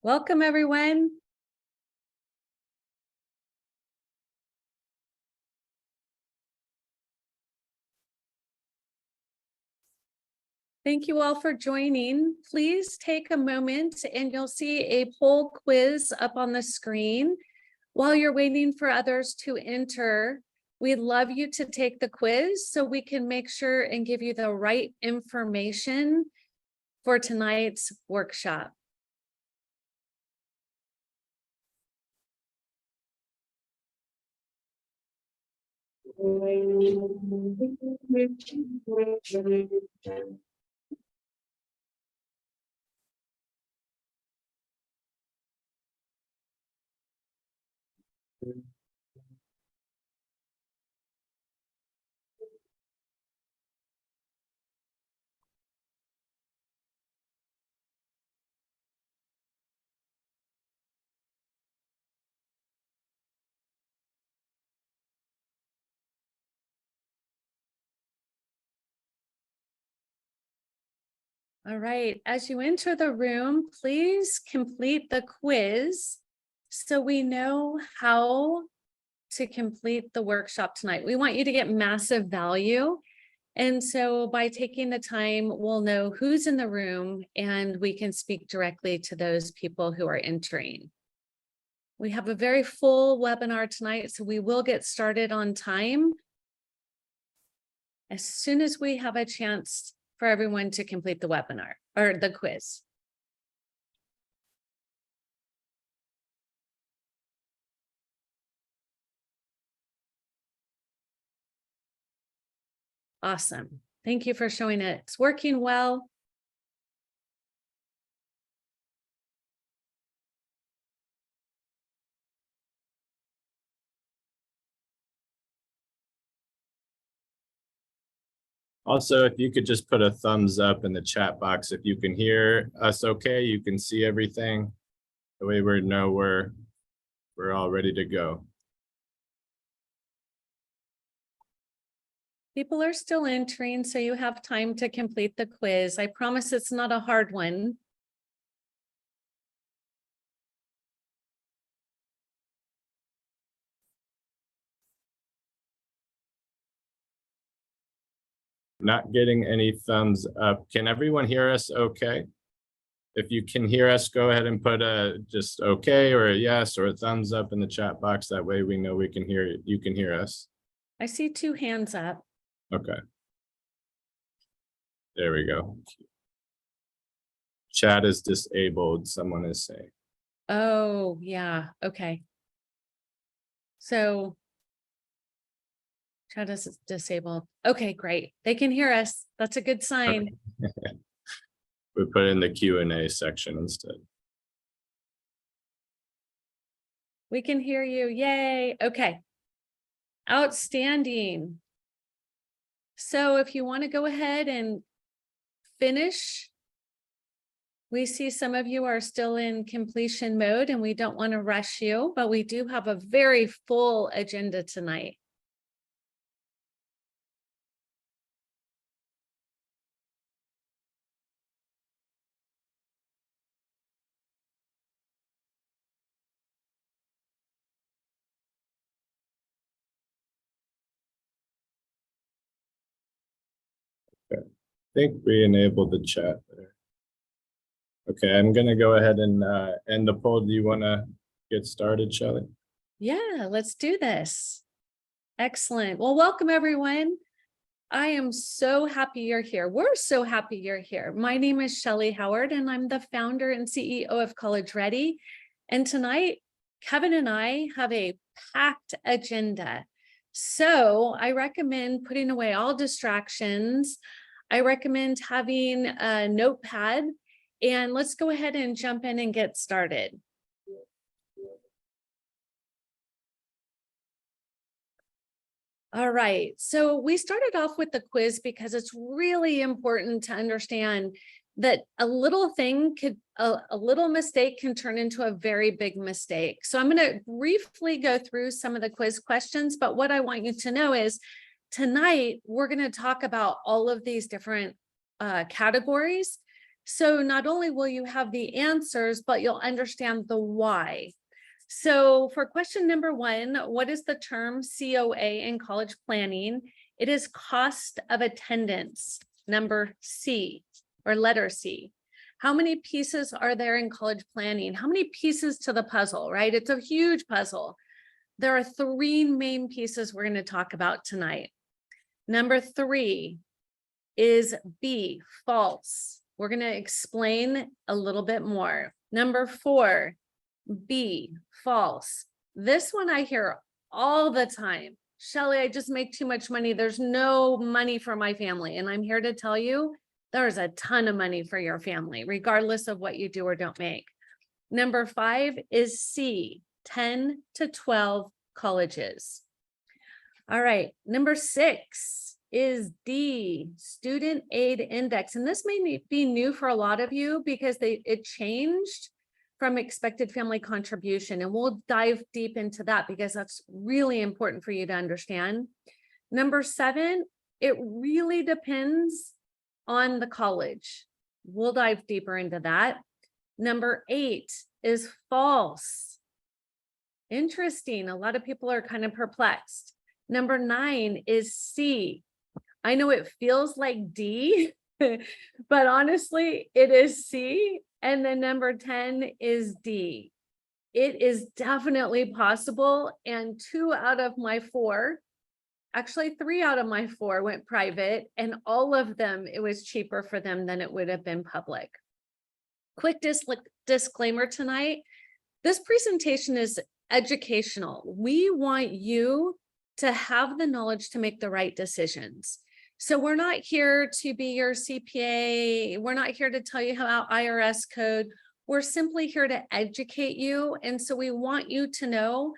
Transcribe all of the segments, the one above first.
Welcome, everyone. Thank you all for joining. Please take a moment and you'll see a poll quiz up on the screen. While you're waiting for others to enter, we'd love you to take the quiz so we can make sure and give you the right information for tonight's workshop. All right, as you enter the room, please complete the quiz so we know how to complete the workshop tonight. We want you to get massive value. And so by taking the time, we'll know who's in the room and we can speak directly to those people who are entering. We have a very full webinar tonight, so we will get started on time as soon as we have a chance for everyone to complete the webinar or the quiz. Awesome. Thank you for showing it. It's working well. Also, if you could just put a thumbs up in the chat box if you can hear us okay, you can see everything. The way we know we're all ready to go. People are still entering, so you have time to complete the quiz. I promise it's not a hard one. Not getting any thumbs up. Can everyone hear us okay? If you can hear us, go ahead and put a just okay or a yes or a thumbs up in the chat box. That way we know we can hear you can hear us. I see 2 hands up. Okay. There we go. Chat is disabled, someone is saying. Oh, yeah. Okay. So chat is disabled. Okay, great. They can hear us. That's a good sign. Okay. We put it in the Q&A section instead. We can hear you. Yay. Okay. Outstanding. So if you want to go ahead and finish, we see some of you are still in completion mode and we don't want to rush you, but we do have a very full agenda tonight. Okay. I think we enabled the chat there. Okay, I'm going to go ahead and end the poll. Do you want to get started, Shelley? Yeah, let's do this. Excellent. Well, welcome everyone. I am so happy you're here. We're so happy you're here. My name is Shelley Howard and I'm the founder and CEO of College Ready. And tonight, Kevin and I have a packed agenda. So I recommend putting away all distractions. I recommend having a notepad and let's go ahead and jump in and get started. All right, so we started off with the quiz because it's really important to understand that a little thing could, a little mistake can turn into a very big mistake. So I'm going to briefly go through some of the quiz questions, but what I want you to know is tonight we're going to talk about all of these different categories. So not only will you have the answers, but you'll understand the why. So for question number 1, what is the term COA in college planning? It is cost of attendance, number C, or letter C. How many pieces are there in college planning? How many pieces to the puzzle, right? It's a huge puzzle. There are 3 main pieces we're going to talk about tonight. Number 3 is B, false. We're going to explain a little bit more. Number 4, B, false. This one I hear all the time. Shelly, I just make too much money. There's no money for my family. And I'm here to tell you, there's a ton of money for your family, regardless of what you do or don't make. Number 5 is C, 10 to 12 colleges. All right, number 6 is D, student aid index. And this may be new for a lot of you because it changed from expected family contribution. And we'll dive deep into that because that's really important for you to understand. Number 7, it really depends on the college. We'll dive deeper into that. Number 8 is false. Interesting. A lot of people are kind of perplexed. Number 9 is C. I know it feels like D, but honestly, it is C. And then number 10 is D. It is definitely possible. And 2 out of my 4, actually 3 out of my 4 went private, and all of them, it was cheaper for them than it would have been public. Quick disclaimer tonight. This presentation is educational. We want you to have the knowledge to make the right decisions. So we're not here to be your CPA. We're not here to tell you about IRS code. We're simply here to educate you. And so we want you to know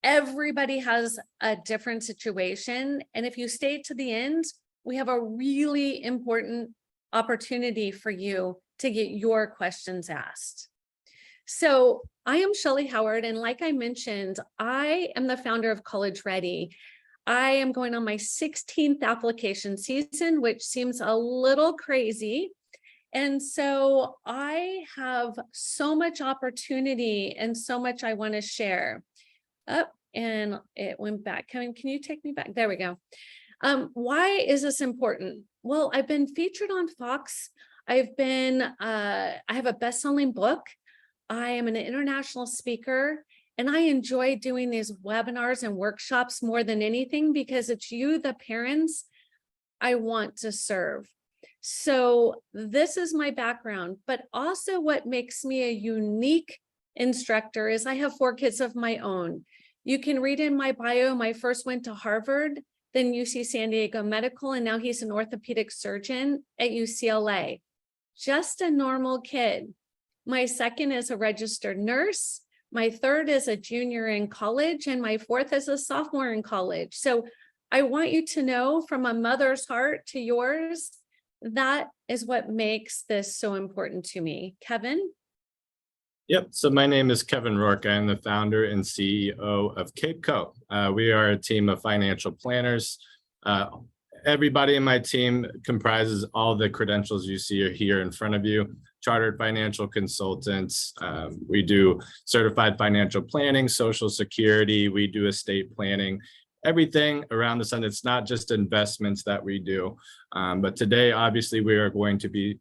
everybody has a different situation. And if you stay to the end, we have a really important opportunity for you to get your questions asked. So I am Shelly Howard. And like I mentioned, I am the founder of College Ready. I am going on my 16th application season, which seems a little crazy. And so I have so much opportunity and so much I want to share. And it went back. Kevin, can you take me back? There we go. Why is this important? Well, I've been featured on Fox. I have a best-selling book. I am an international speaker. And I enjoy doing these webinars and workshops more than anything because it's you, the parents, I want to serve. So this is my background, but also what makes me a unique instructor is I have 4 kids of my own. You can read in my bio, my first went to Harvard, then UC San Diego Medical, and now he's an orthopedic surgeon at UCLA. Just a normal kid. My second is a registered nurse. My third is a junior in college, and my 4th is a sophomore in college. So I want you to know from a mother's heart to yours, that is what makes this so important to me. Kevin? Yep. So my name is Kevin Rourke. I am the founder and CEO of CapeCo. We are a team of financial planners. Everybody in my team comprises all the credentials you see here in front of you. Chartered financial consultants. We do certified financial planning, social security. We do estate planning, everything around the sun. It's not just investments that we do. But today, obviously, we are going to be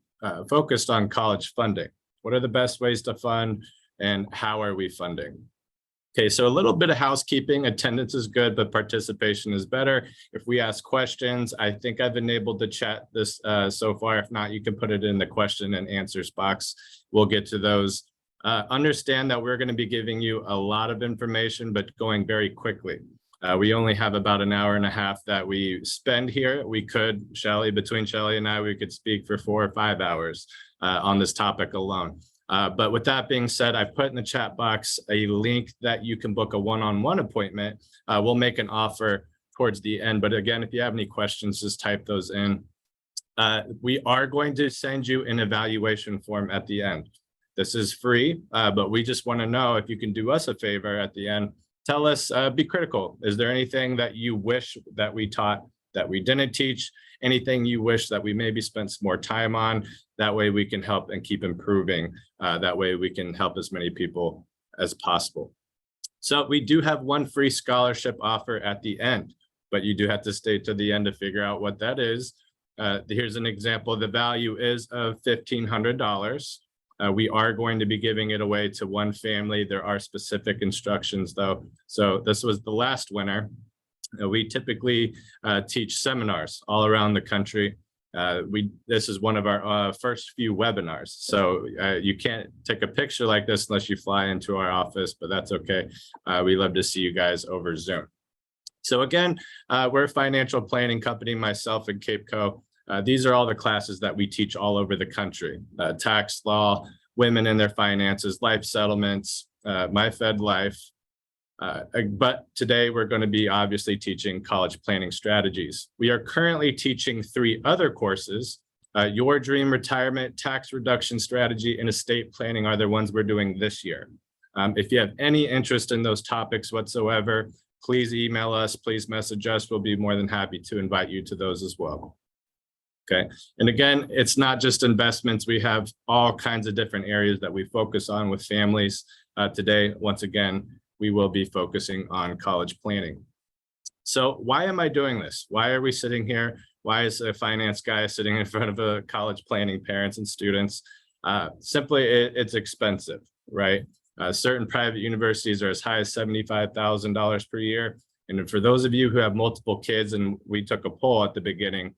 focused on college funding. What are the best ways to fund and how are we funding? Okay, so a little bit of housekeeping. Attendance is good, but participation is better. If we ask questions, I think I've enabled the chat this so far. If not, you can put it in the question and answers box. We'll get to those. Understand that we're going to be giving you a lot of information, but going very quickly. We only have about an hour and a half that we spend here. We could, between Shelly and I, we could speak for 4 or 5 hours on this topic alone. But with that being said, I put in the chat box a link that you can book a one-on-one appointment. We'll make an offer towards the end. But again, if you have any questions, just type those in. We are going to send you an evaluation form at the end. This is free, but we just want to know if you can do us a favor at the end. Tell us, be critical. Is there anything that you wish that we taught that we didn't teach, anything you wish that we maybe spent some more time on. That way we can help and keep improving. That way we can help as many people as possible. So we do have one free scholarship offer at the end, but you do have to stay to the end to figure out what that is. Here's an example. The value is of $1,500. We are going to be giving it away to one family. There are specific instructions though. So this was the last winner. We typically teach seminars all around the country. This is one of our first few webinars. So you can't take a picture like this unless you fly into our office, but that's okay. We love to see you guys over Zoom. So again, we're a financial planning company, myself and CapeCo. These are all the classes that we teach all over the country. Tax law, women and their finances, life settlements, My Fed Life. But today we're going to be obviously teaching college planning strategies. We are currently teaching 3 other courses. Your Dream Retirement, Tax Reduction Strategy, and Estate Planning are the ones we're doing this year. If you have any interest in those topics whatsoever, please email us, please message us. We'll be more than happy to invite you to those as well. Okay, and again, it's not just investments. We have all kinds of different areas that we focus on with families. Today, once again, we will be focusing on college planning. So why am I doing this? Why are we sitting here? Why is a finance guy sitting in front of a college planning parents and students? Simply, it's expensive, right? Certain private universities are as high as $75,000 per year. And for those of you who have multiple kids, and we took a poll at the beginning,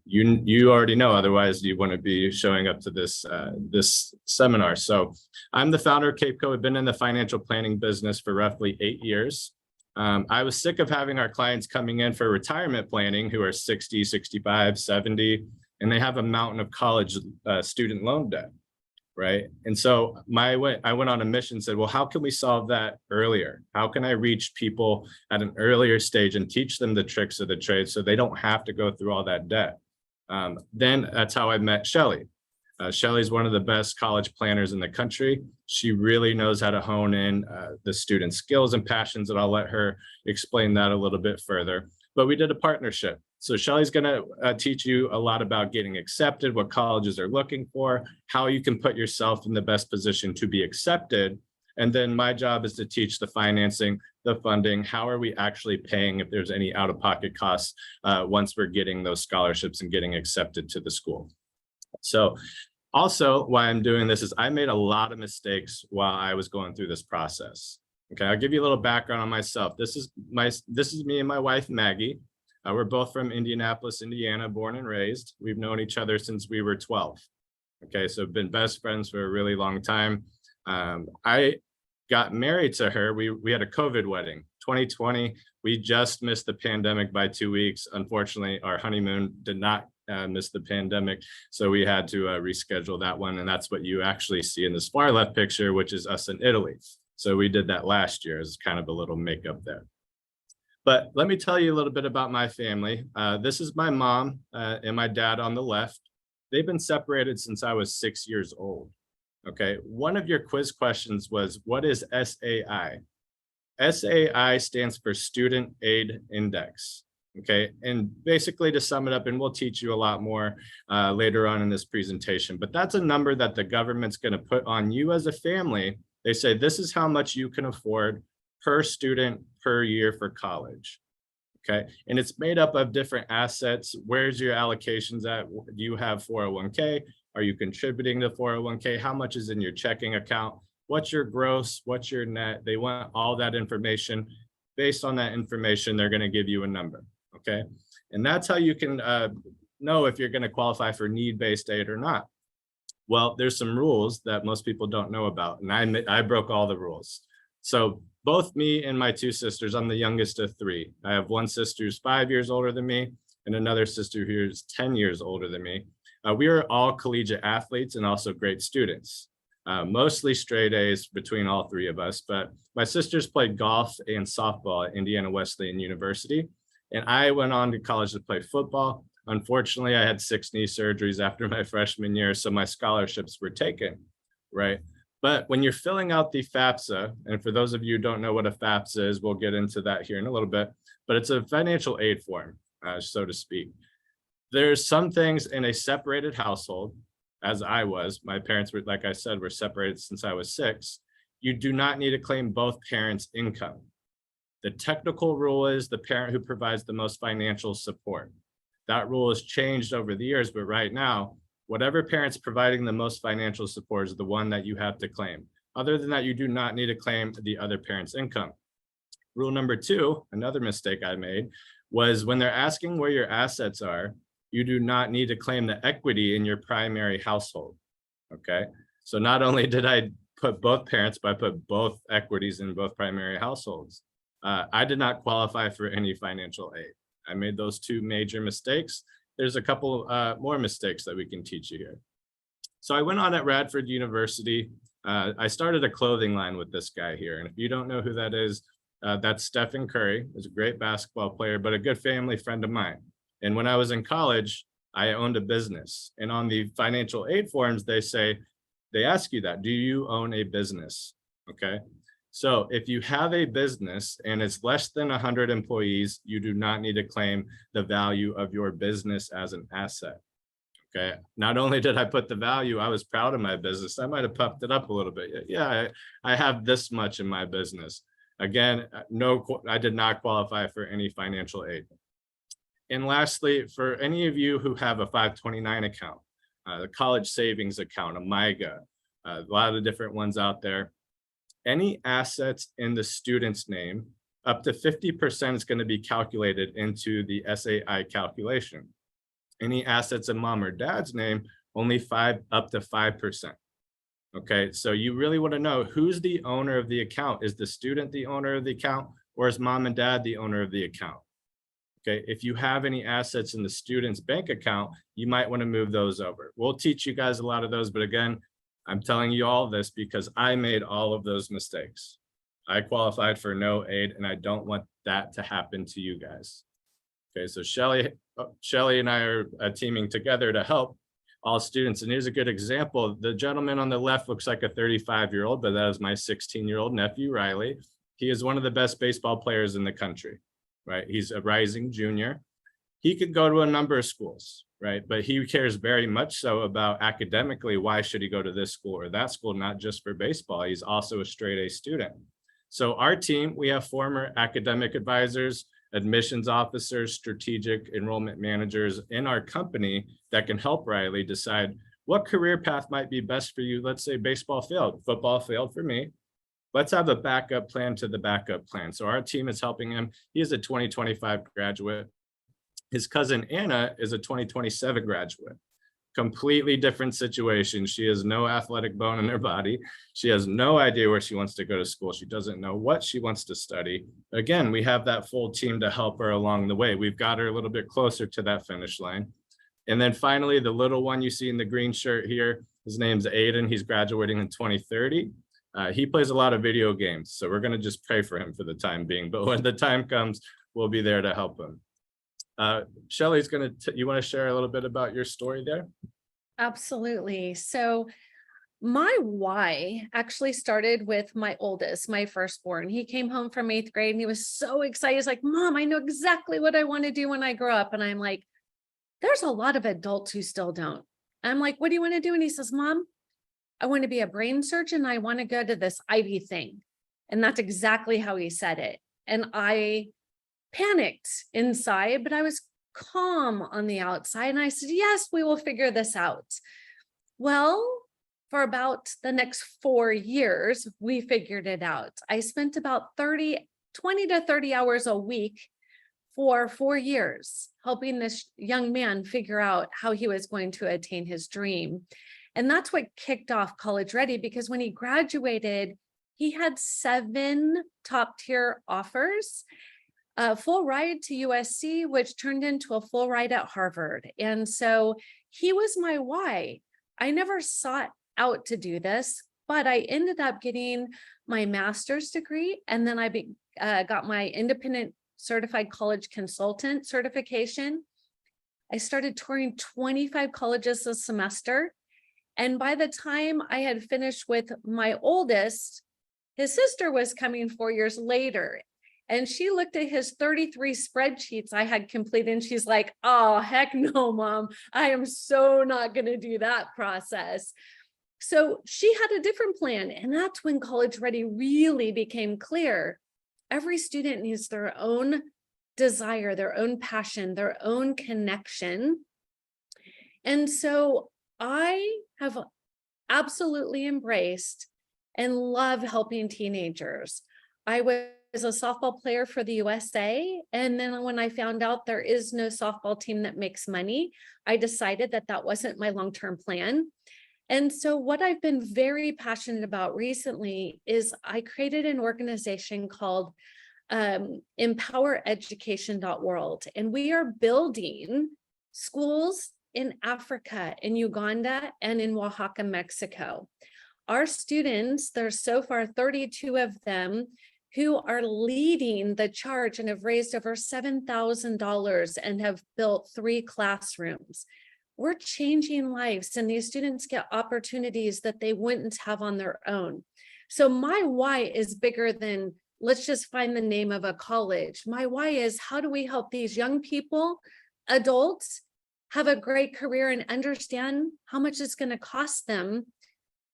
you already know, otherwise you wouldn't be showing up to this seminar. So I'm the founder of CapeCo. I've been in the financial planning business for roughly 8 years. I was sick of having our clients coming in for retirement planning who are 60, 65, 70, and they have a mountain of college student loan debt, right? And so I went on a mission and said, well, how can we solve that earlier? How can I reach people at an earlier stage and teach them the tricks of the trade so they don't have to go through all that debt? Then that's how I met Shelly. Shelly's one of the best college planners in the country. She really knows how to hone in the student skills and passions, and I'll let her explain that a little bit further. But we did a partnership. So Shelly's gonna teach you a lot about getting accepted, what colleges are looking for, how you can put yourself in the best position to be accepted. And then my job is to teach the financing, the funding, how are we actually paying if there's any out-of-pocket costs once we're getting those scholarships and getting accepted to the school. So also why I'm doing this is I made a lot of mistakes while I was going through this process. Okay, I'll give you a little background on myself. This is me and my wife, Maggie. We're both from Indianapolis, Indiana, born and raised. We've known each other since we were 12. Okay, so been best friends for a really long time. I got married to her. We had a COVID wedding, 2020. We just missed the pandemic by 2 weeks. Unfortunately, our honeymoon did not miss the pandemic, so we had to reschedule that one. And that's what you actually see in this far left picture, which is us in Italy. So we did that last year as kind of a little makeup there. But let me tell you a little bit about my family. This is my mom and my dad on the left. They've been separated since I was 6 years old. Okay, one of your quiz questions was, what is SAI? SAI stands for Student Aid Index. Okay, and basically to sum it up, and we'll teach you a lot more later on in this presentation, but that's a number that the government's going to put on you as a family. They say this is how much you can afford per student per year for college. Okay, and it's made up of different assets. Where's your allocations at? Do you have 401k? Are you contributing to 401k? How much is in your checking account? What's your gross? What's your net? They want all that information. Based on that information, they're going to give you a number. Okay, and that's how you can know if you're going to qualify for need-based aid or not. Well, there's some rules that most people don't know about, and I broke all the rules. So both me and my 2 sisters, I'm the youngest of 3. I have one sister who's 5 years older than me and another sister who's 10 years older than me. We are all collegiate athletes and also great students, mostly straight A's between all 3 of us. But my sisters played golf and softball at Indiana Wesleyan University, and I went on to college to play football. Unfortunately, I had 6 knee surgeries after my freshman year, so my scholarships were taken, right? But when you're filling out the FAFSA, and for those of you who don't know what a FAFSA is, we'll get into that here in a little bit, but it's a financial aid form. so to speak. There's some things in a separated household, as I was, my parents were, like I said, were separated since I was 6. You do not need to claim both parents' income. The technical rule is the parent who provides the most financial support. That rule has changed over the years, but right now, whatever parent's providing the most financial support is the one that you have to claim. Other than that, you do not need to claim the other parent's income. Rule number 2, another mistake I made, was when they're asking where your assets are, you do not need to claim the equity in your primary household, okay? So not only did I put both parents, but I put both equities in both primary households. I did not qualify for any financial aid. I made those 2 major mistakes. There's a couple more mistakes that we can teach you here. So I went on at Radford University. I started a clothing line with this guy here. And if you don't know who that is, that's Stephen Curry. He's a great basketball player, but a good family friend of mine. And when I was in college, I owned a business. And on the financial aid forms, they ask you that, do you own a business? Okay. So if you have a business and it's less than 100 employees, you do not need to claim the value of your business as an asset. Okay. Not only did I put the value, I was proud of my business. I might have puffed it up a little bit. Yeah, I have this much in my business. Again, no, I did not qualify for any financial aid. And lastly, for any of you who have a 529 account, the college savings account, a MIGA, a lot of different ones out there, any assets in the student's name, up to 50% is going to be calculated into the SAI calculation. Any assets in mom or dad's name, only up to 5%. Okay, so you really want to know who's the owner of the account. Is the student the owner of the account, or is mom and dad the owner of the account? Okay, if you have any assets in the student's bank account, you might want to move those over. We'll teach you guys a lot of those, but again, I'm telling you all this because I made all of those mistakes. I qualified for no aid, and I don't want that to happen to you guys. Okay, so Shelly and I are teaming together to help all students. And here's a good example. The gentleman on the left looks like a 35-year-old, but that is my 16-year-old nephew, Riley. He is one of the best baseball players in the country, right? He's a rising junior. He could go to a number of schools, right? But he cares very much so about academically, why should he go to this school or that school, not just for baseball. He's also a straight A student. So our team, we have former academic advisors, admissions officers, strategic enrollment managers in our company that can help Riley decide what career path might be best for you. Let's say baseball failed, football failed for me. Let's have a backup plan to the backup plan. So our team is helping him. He is a 2025 graduate. His cousin Anna is a 2027 graduate. Completely different situation. She has no athletic bone in her body. She has no idea where she wants to go to school. She doesn't know what she wants to study. Again, we have that full team to help her along the way. We've got her a little bit closer to that finish line. And then finally, the little one you see in the green shirt here, his name's Aiden. He's graduating in 2030. He plays a lot of video games, so we're going to just pray for him for the time being. But when the time comes, we'll be there to help him. Shelly's going to, you want to share a little bit about your story there? Absolutely. So my why actually started with my oldest, my firstborn. He came home from 8th grade and he was so excited. He's like, Mom, I know exactly what I want to do when I grow up. And I'm like, there's a lot of adults who still don't. I'm like, what do you want to do? And he says, Mom, I want to be a brain surgeon. I want to go to this Ivy thing. And that's exactly how he said it. And I panicked inside, but I was calm on the outside. And I said, yes, we will figure this out. Well, for about the next 4 years, we figured it out. I spent about 20 to 30 hours a week for 4 years, helping this young man figure out how he was going to attain his dream. And that's what kicked off College Ready, because when he graduated, he had 7 top-tier offers, a full ride to USC, which turned into a full ride at Harvard. And so he was my why. I never sought out to do this, but I ended up getting my master's degree. And then I got my independent certified college consultant certification. I started touring 25 colleges a semester. And by the time I had finished with my oldest, his sister was coming 4 years later. And she looked at his 33 spreadsheets I had completed, and she's like, oh, heck no, Mom. I am so not going to do that process. So she had a different plan. And that's when College Ready really became clear. Every student needs their own desire, their own passion, their own connection. And so I have absolutely embraced and love helping teenagers. I was a softball player for the USA. And then when I found out there is no softball team that makes money, I decided that that wasn't my long-term plan. And so what I've been very passionate about recently is I created an organization called empowereducation.world. And we are building schools in Africa, in Uganda, and in Oaxaca, Mexico. Our students, there's so far 32 of them who are leading the charge and have raised over $7,000 and have built 3 classrooms. We're changing lives, and these students get opportunities that they wouldn't have on their own. So my why is bigger than let's just find the name of a college. My why is how do we help these young people, adults, have a great career and understand how much it's going to cost them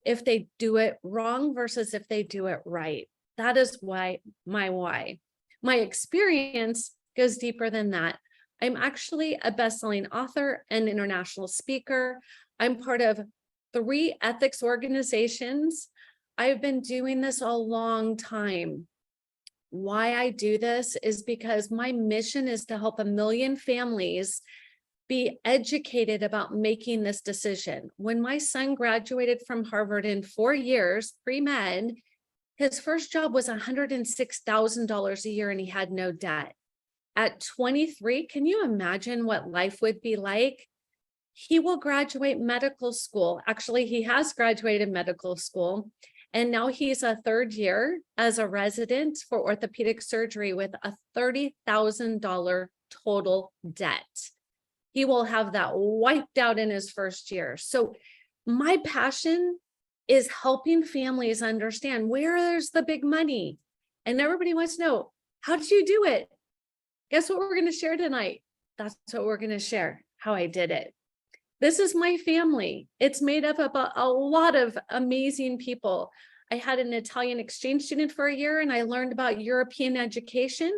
if they do it wrong versus if they do it right. That is why my why. My experience goes deeper than that. I'm actually a best-selling author and international speaker. I'm part of 3 ethics organizations. I've been doing this a long time. Why I do this is because my mission is to help 1 million families be educated about making this decision. When my son graduated from Harvard in 4 years, pre-med, his first job was $106,000 a year and he had no debt. At 23, can you imagine what life would be like? He will graduate medical school. Actually, he has graduated medical school. And now he's a 3rd year as a resident for orthopedic surgery with a $30,000 total debt. He will have that wiped out in his first year. So my passion is helping families understand where there's the big money. And everybody wants to know, how did you do it? Guess what we're going to share tonight? That's what we're going to share, how I did it. This is my family. It's made up of a lot of amazing people. I had an Italian exchange student for a year and I learned about European education.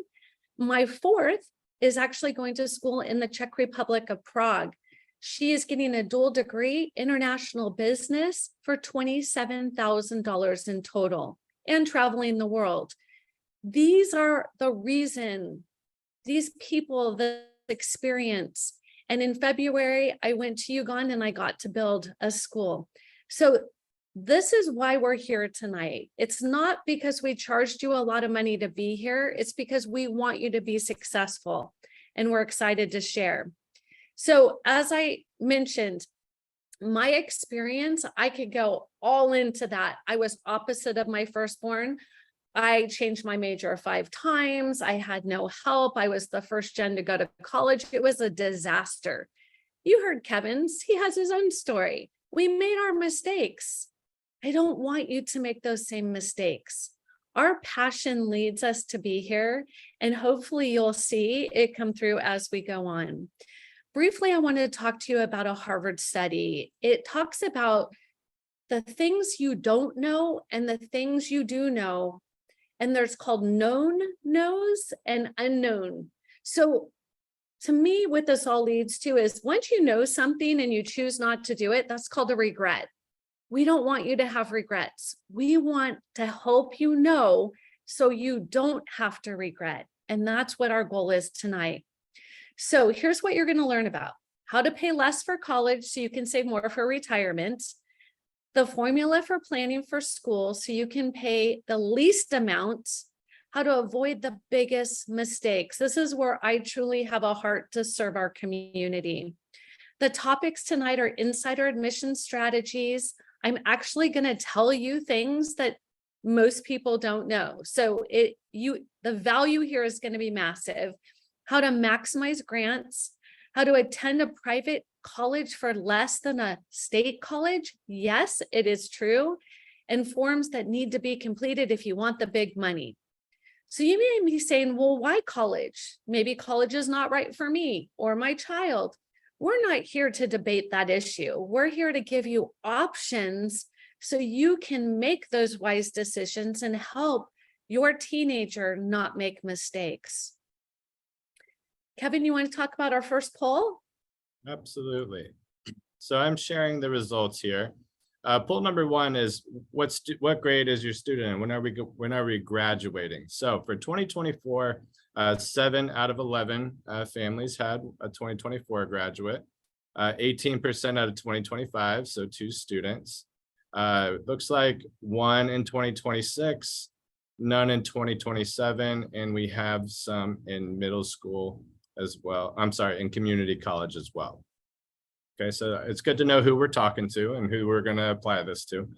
My 4th is actually going to school in the Czech Republic of Prague. She is getting a dual degree, international business, for $27,000 in total and traveling the world. These are the reason, these people, the experience. And in February, I went to Uganda and I got to build a school. So this is why we're here tonight. It's not because we charged you a lot of money to be here. It's because we want you to be successful and we're excited to share. So as I mentioned, my experience, I could go all into that. I was opposite of my firstborn. I changed my major 5 times. I had no help. I was the first gen to go to college. It was a disaster. You heard Kevin's. He has his own story. We made our mistakes. I don't want you to make those same mistakes. Our passion leads us to be here, and hopefully you'll see it come through as we go on. Briefly, I wanted to talk to you about a Harvard study. It talks about the things you don't know and the things you do know. And there's called known knows and unknown. So to me, what this all leads to is once you know something and you choose not to do it, that's called a regret. We don't want you to have regrets. We want to help you know so you don't have to regret. And that's what our goal is tonight. So here's what you're going to learn about: how to pay less for college so you can save more for retirement, the formula for planning for school so you can pay the least amount, how to avoid the biggest mistakes. This is where I truly have a heart to serve our community. The topics tonight are insider admission strategies. I'm actually going to tell you things that most people don't know. So the value here is going to be massive. How to maximize grants, how to attend a private college for less than a state college. Yes, it is true. And forms that need to be completed if you want the big money. So you may be saying, well, why college? Maybe college is not right for me or my child. We're not here to debate that issue. We're here to give you options so you can make those wise decisions and help your teenager not make mistakes. Kevin, you want to talk about our first poll? Absolutely. So I'm sharing the results here. Poll number one is what grade is your student in? When are we graduating? So for 2024, 7 out of 11 families had a 2024 graduate. 18% out of 2025, so 2 students. Looks like 1 in 2026, none in 2027, and we have some in middle school as well. I'm sorry, in community college as well. Okay, so it's good to know who we're talking to and who we're going to apply this to.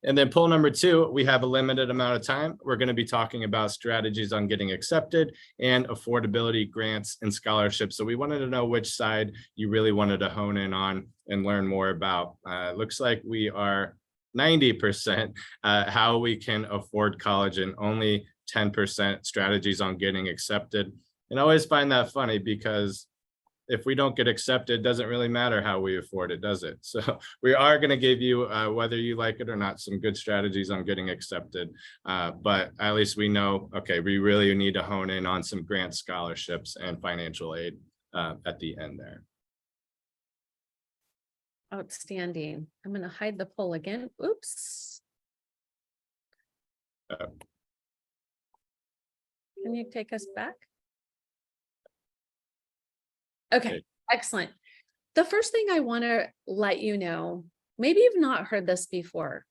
And then poll number 2, we have a limited amount of time. We're going to be talking about strategies on getting accepted and affordability grants and scholarships. So we wanted to know which side you really wanted to hone in on and learn more about. Looks like we are 90% how we can afford college and only 10% strategies on getting accepted. And I always find that funny because if we don't get accepted, it doesn't really matter how we afford it, does it? So we are going to give you, whether you like it or not, some good strategies on getting accepted. But at least we know, okay, we really need to hone in on some grant scholarships and financial aid at the end there. Outstanding. I'm going to hide the poll again. Oops. Can you take us back? Okay, excellent. The first thing I want to let you know, maybe you've not heard this before,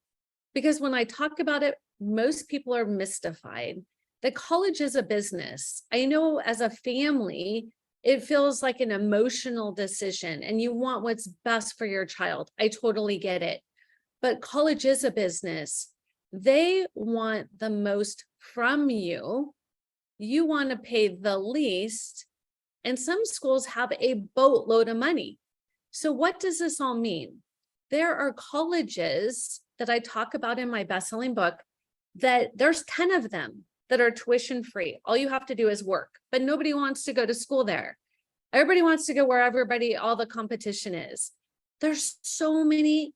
because when I talk about it, most people are mystified that college is a business. I know as a family, it feels like an emotional decision and you want what's best for your child. I totally get it. But college is a business. They want the most from you. You want to pay the least. And some schools have a boatload of money. So what does this all mean? There are colleges that I talk about in my best-selling book that there's 10 of them that are tuition free. All you have to do is work, but nobody wants to go to school there. Everybody wants to go where all the competition is. There's so many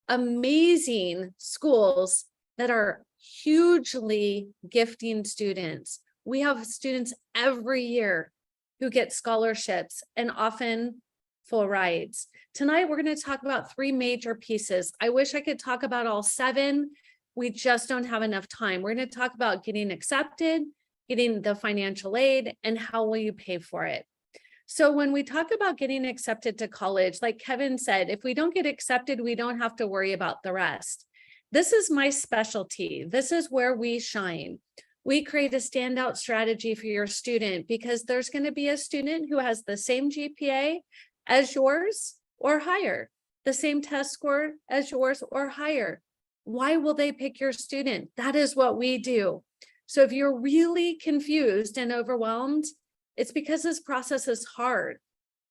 amazing schools that are hugely gifting students. We have students every year who get scholarships and often full rides. Tonight, we're going to talk about 3 major pieces. I wish I could talk about all 7. We just don't have enough time. We're going to talk about getting accepted, getting the financial aid, and how will you pay for it. So when we talk about getting accepted to college, like Kevin said, if we don't get accepted, we don't have to worry about the rest. This is my specialty. This is where we shine. We create a standout strategy for your student because there's going to be a student who has the same GPA as yours or higher, the same test score as yours or higher. Why will they pick your student? That is what we do. So if you're really confused and overwhelmed, it's because this process is hard.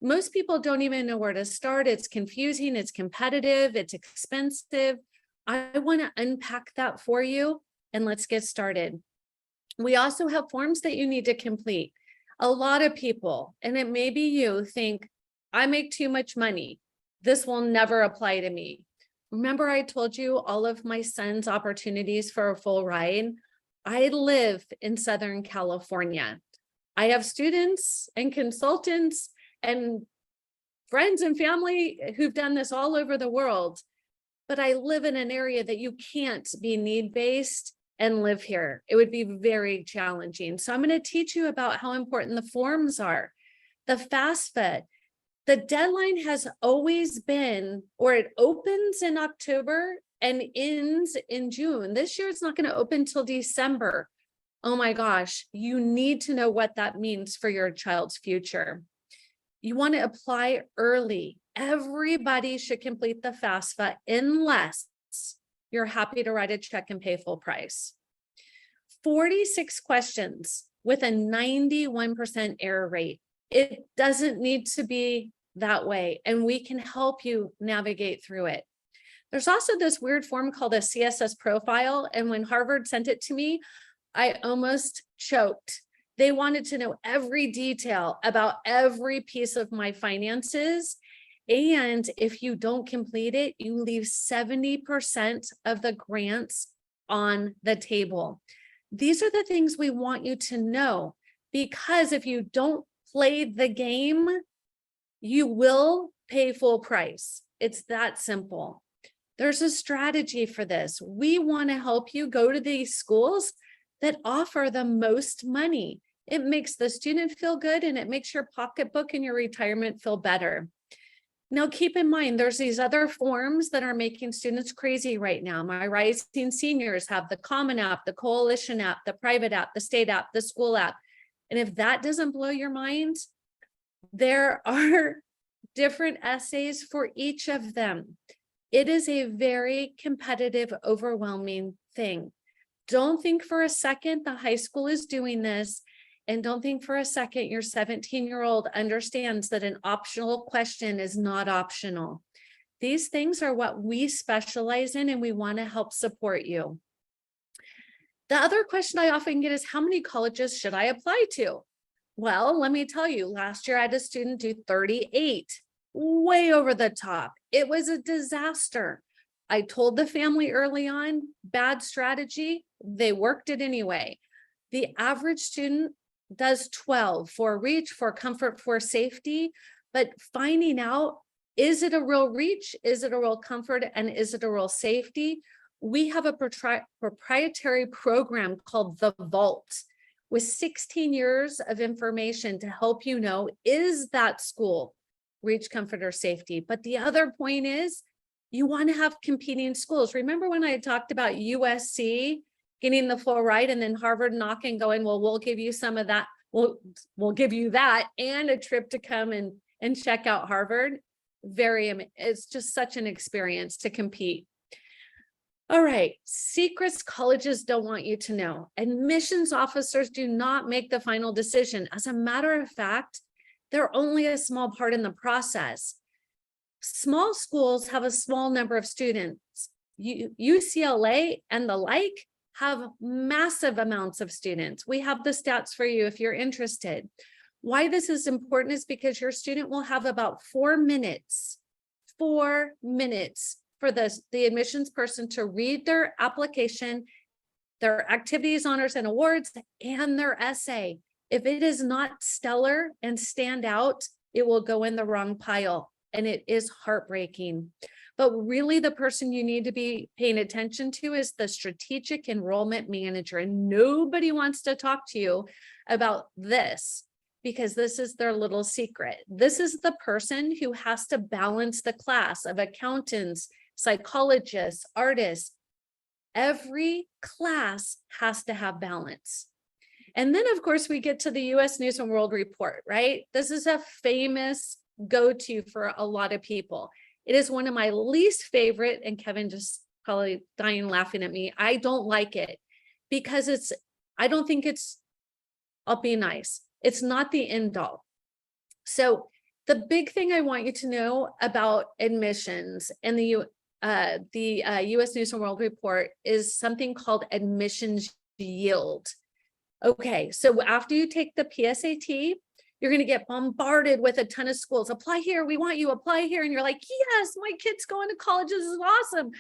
Most people don't even know where to start. It's confusing, it's competitive, it's expensive. I want to unpack that for you and let's get started. We also have forms that you need to complete. A lot of people, and it may be you, think, I make too much money. This will never apply to me. Remember I told you all of my son's opportunities for a full ride? I live in Southern California. I have students and consultants and friends and family who've done this all over the world, but I live in an area that you can't be need-based and live here. It would be very challenging. So I'm going to teach you about how important the forms are. The FAFSA, the deadline has always been, or it opens in October and ends in June. This year it's not going to open till December. Oh my gosh, you need to know what that means for your child's future. You want to apply early. Everybody should complete the FAFSA unless you're happy to write a check and pay full price. 46 questions with a 91% error rate. It doesn't need to be that way, and we can help you navigate through it. There's also this weird form called a CSS profile, and when Harvard sent it to me, I almost choked. They wanted to know every detail about every piece of my finances. And if you don't complete it, you leave 70% of the grants on the table. These are the things we want you to know, because if you don't play the game, you will pay full price. It's that simple. There's a strategy for this. We want to help you go to these schools that offer the most money. It makes the student feel good, and it makes your pocketbook and your retirement feel better. Now, keep in mind, there's these other forms that are making students crazy right now. My Rising Seniors have the Common App, the Coalition App, the Private App, the State App, the School App. And if that doesn't blow your mind, there are different essays for each of them. It is a very competitive, overwhelming thing. Don't think for a second the high school is doing this, and don't think for a second your 17-year-old understands that an optional question is not optional. These things are what we specialize in, and we want to help support you. The other question I often get is, how many colleges should I apply to? Well, let me tell you, last year I had a student do 38, way over the top. It was a disaster. I told the family early on, bad strategy, they worked it anyway. The average student does 12 for reach, for comfort, for safety, but finding out, is it a real reach? Is it a real comfort? And is it a real safety? We have a proprietary program called The Vault with 16 years of information to help you know, is that school reach, comfort, or safety? But the other point is, you want to have competing schools. Remember when I talked about USC getting the full ride, and then Harvard knocking, going, well, we'll give you some of that. We'll give you that and a trip to come and check out Harvard. It's just such an experience to compete. All right, secrets colleges don't want you to know. Admissions officers do not make the final decision. As a matter of fact, they're only a small part in the process. Small schools have a small number of students. UCLA and the like have massive amounts of students. We have the stats for you if you're interested. Why this is important is because your student will have about 4 minutes for the admissions person to read their application, their activities, honors, and awards, and their essay. If it is not stellar and stand out, it will go in the wrong pile, and it is heartbreaking. But really, the person you need to be paying attention to is the strategic enrollment manager. And nobody wants to talk to you about this, because this is their little secret. This is the person who has to balance the class of accountants, psychologists, artists. Every class has to have balance. And then, of course, we get to the US News and World Report, right? This is a famous go-to for a lot of people. It is one of my least favorite, and Kevin just probably dying laughing at me. I don't like it because I'll be nice. It's not the end all. So the big thing I want you to know about admissions and the US News and World Report is something called admissions yield. Okay, so after you take the PSAT, you're going to get bombarded with a ton of schools. Apply here, we want you, apply here. And you're like, yes, my kid's going to college, this is awesome.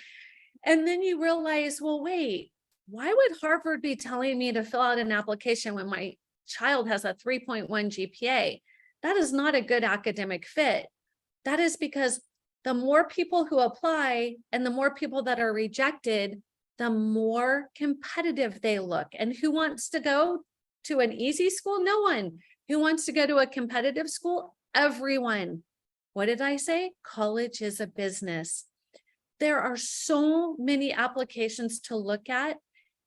And then you realize, well, wait, why would Harvard be telling me to fill out an application when my child has a 3.1 GPA? That is not a good academic fit. That is because the more people who apply and the more people that are rejected, the more competitive they look. And who wants to go to an easy school? No one. Who wants to go to a competitive school? Everyone. What did I say? College is a business. There are so many applications to look at.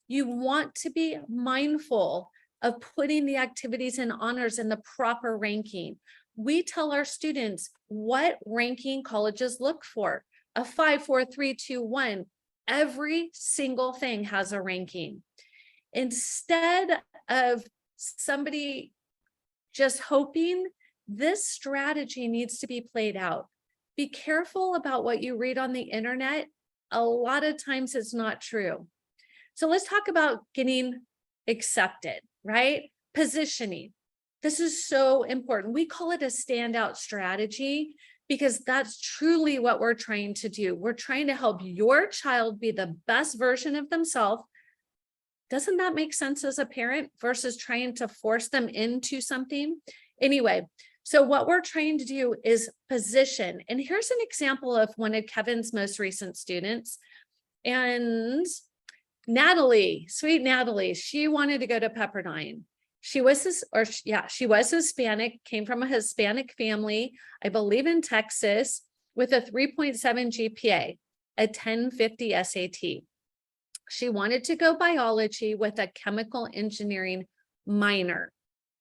You want to be mindful of putting the activities and honors in the proper ranking. We tell our students what ranking colleges look for. A 5, 4, 3, 2, 1. Every single thing has a ranking. Instead of somebody just hoping, this strategy needs to be played out. Be careful about what you read on the internet. A lot of times it's not true. So let's talk about getting accepted. right? Positioning. This is so important. We call it a standout strategy because that's truly what we're trying to do. We're trying to help your child be the best version of themselves. Doesn't that make sense as a parent versus trying to force them into something? Anyway, so what we're trying to do is position. And here's an example of one of Kevin's most recent students. And Natalie, sweet Natalie, she wanted to go to Pepperdine. She was she was Hispanic, came from a Hispanic family, I believe in Texas, with a 3.7 GPA, a 1050 SAT. She wanted to go biology with a chemical engineering minor.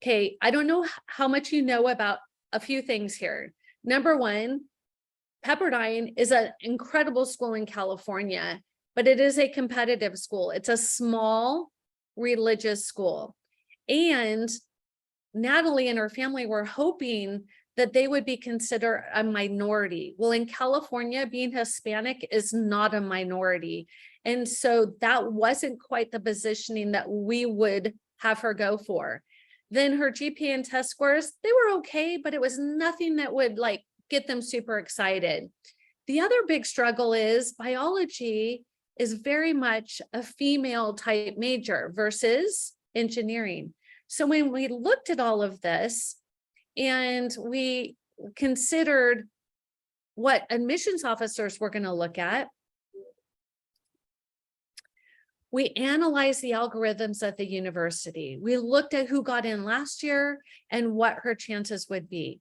Okay, I don't know how much you know about a few things here. Number one, Pepperdine is an incredible school in California, but it is a competitive school. It's a small religious school. And Natalie and her family were hoping that they would be considered a minority. Well, in California, being Hispanic is not a minority. And so that wasn't quite the positioning that we would have her go for. Then her GPA and test scores, they were okay, but it was nothing that would like get them super excited. The other big struggle is biology is very much a female type major versus engineering. So when we looked at all of this and we considered what admissions officers were going to look at, we analyzed the algorithms at the university. We looked at who got in last year and what her chances would be.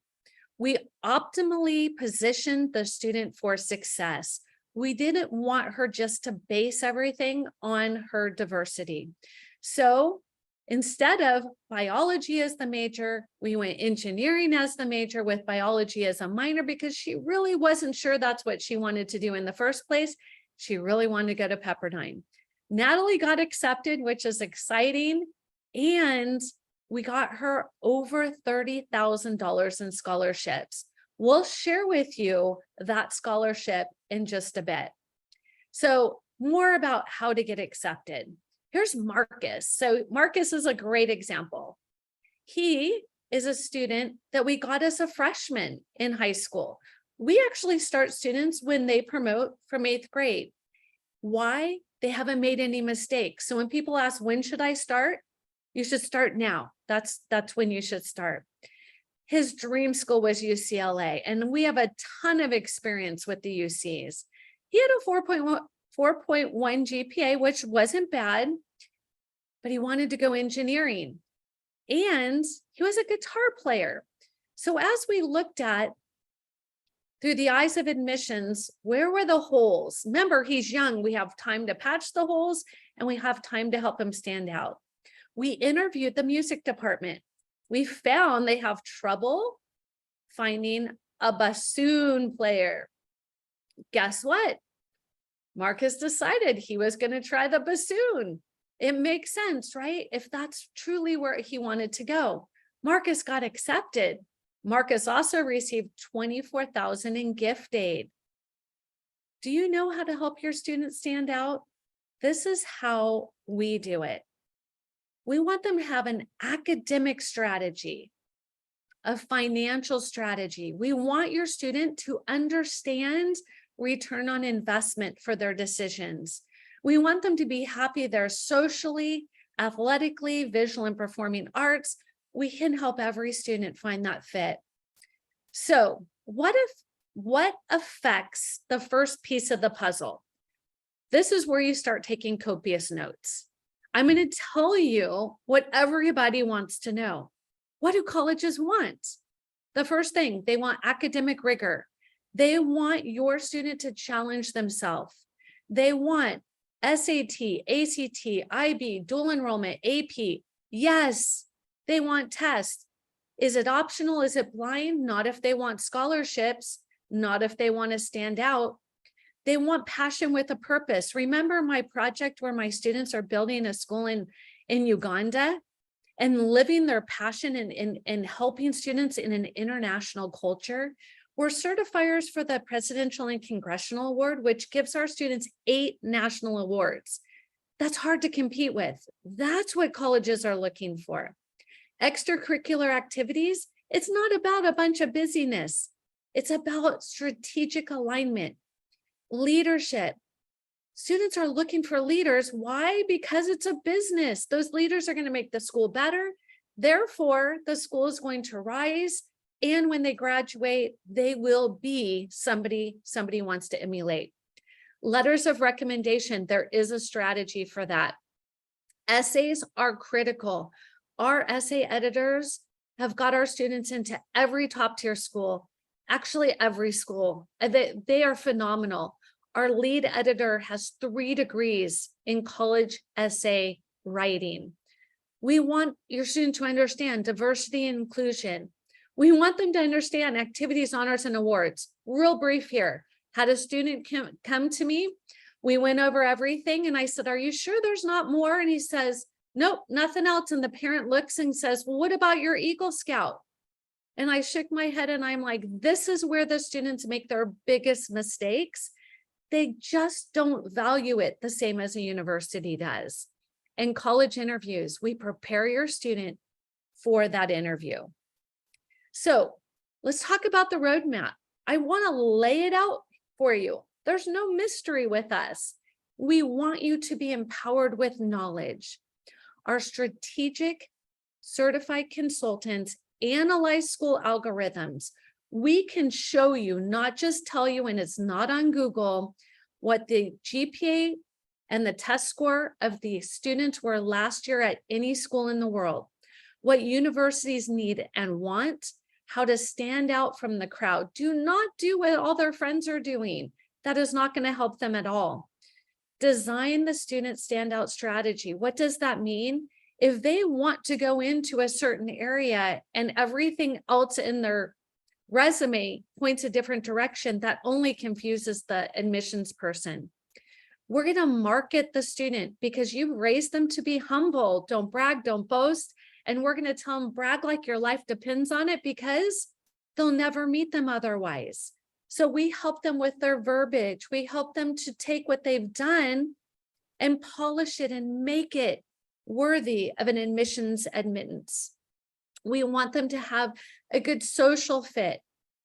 We optimally positioned the student for success. We didn't want her just to base everything on her diversity. So instead of biology as the major, we went engineering as the major with biology as a minor because she really wasn't sure that's what she wanted to do in the first place. She really wanted to go to Pepperdine. Natalie got accepted, which is exciting. And we got her over $30,000 in scholarships. We'll share with you that scholarship in just a bit. So more about how to get accepted. Here's Marcus. So Marcus is a great example. He is a student that we got as a freshman in high school. We actually start students when they promote from 8th grade. Why? They haven't made any mistakes. So when people ask, when should I start? You should start now. That's when you should start. His dream school was UCLA, and we have a ton of experience with the UCs. He had a 4.1 GPA, which wasn't bad, but he wanted to go engineering. And he was a guitar player. So as we looked at through the eyes of admissions, where were the holes? Remember, he's young. We have time to patch the holes and we have time to help him stand out. We interviewed the music department. We found they have trouble finding a bassoon player. Guess what? Marcus decided he was going to try the bassoon. It makes sense, right? If that's truly where he wanted to go. Marcus got accepted. Marcus also received $24,000 in gift aid. Do you know how to help your students stand out? This is how we do it. We want them to have an academic strategy, a financial strategy. We want your student to understand return on investment for their decisions. We want them to be happy they're socially, athletically, visual and performing arts. We can help every student find that fit. So what affects the first piece of the puzzle? This is where you start taking copious notes. I'm going to tell you what everybody wants to know. What do colleges want? The first thing, they want academic rigor. They want your student to challenge themselves. They want SAT, ACT, IB, dual enrollment, AP. Yes, they want tests. Is it optional? Is it blind? Not if they want scholarships, not if they want to stand out. They want passion with a purpose. Remember my project where my students are building a school in Uganda and living their passion and helping students in an international culture? We're certifiers for the Presidential and Congressional Award, which gives our students 8 national awards. That's hard to compete with. That's what colleges are looking for. Extracurricular activities, it's not about a bunch of busyness. It's about strategic alignment, leadership. Students are looking for leaders. Why? Because it's a business. Those leaders are going to make the school better. Therefore, the school is going to rise. And when they graduate, they will be somebody wants to emulate. Letters of recommendation, there is a strategy for that. Essays are critical. Our essay editors have got our students into every top tier school, actually every school. They are phenomenal. Our lead editor has 3 degrees in college essay writing. We want your student to understand diversity and inclusion. We want them to understand activities, honors, and awards. Real brief here. Had a student come to me. We went over everything and I said, are you sure there's not more? And he says, nope, nothing else. And the parent looks and says, well, what about your Eagle Scout? And I shook my head and I'm like, this is where the students make their biggest mistakes. They just don't value it the same as a university does. In college interviews, we prepare your student for that interview. So let's talk about the roadmap. I want to lay it out for you. There's no mystery with us. We want you to be empowered with knowledge. Our strategic certified consultants analyze school algorithms. We can show you, not just tell you, and it's not on Google, what the GPA and the test score of the students were last year at any school in the world, what universities need and want, how to stand out from the crowd. Do not do what all their friends are doing. That is not going to help them at all. Design the student standout strategy. What does that mean? If they want to go into a certain area and everything else in their resume points a different direction, that only confuses the admissions person. We're going to market the student because you've raised them to be humble. Don't brag, don't boast. And we're going to tell them brag like your life depends on it because they'll never meet them otherwise. So we help them with their verbiage. We help them to take what they've done and polish it and make it worthy of an admittance. We want them to have a good social fit.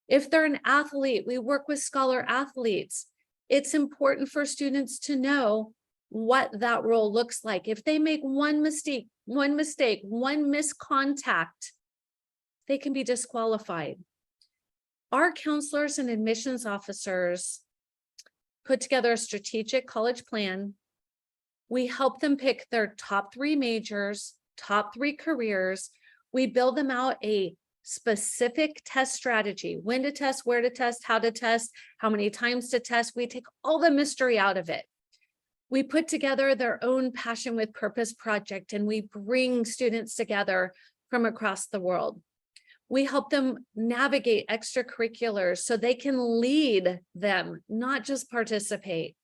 If they're an athlete, we work with scholar athletes. It's important for students to know what that role looks like. If they make one mistake, one miscontact, they can be disqualified. Our counselors and admissions officers put together a strategic college plan. We help them pick their top 3 majors, top 3 careers. We build them out a specific test strategy, when to test, where to test, how many times to test. We take all the mystery out of it. We put together their own Passion with Purpose project, and we bring students together from across the world. We help them navigate extracurriculars so they can lead them, not just participate.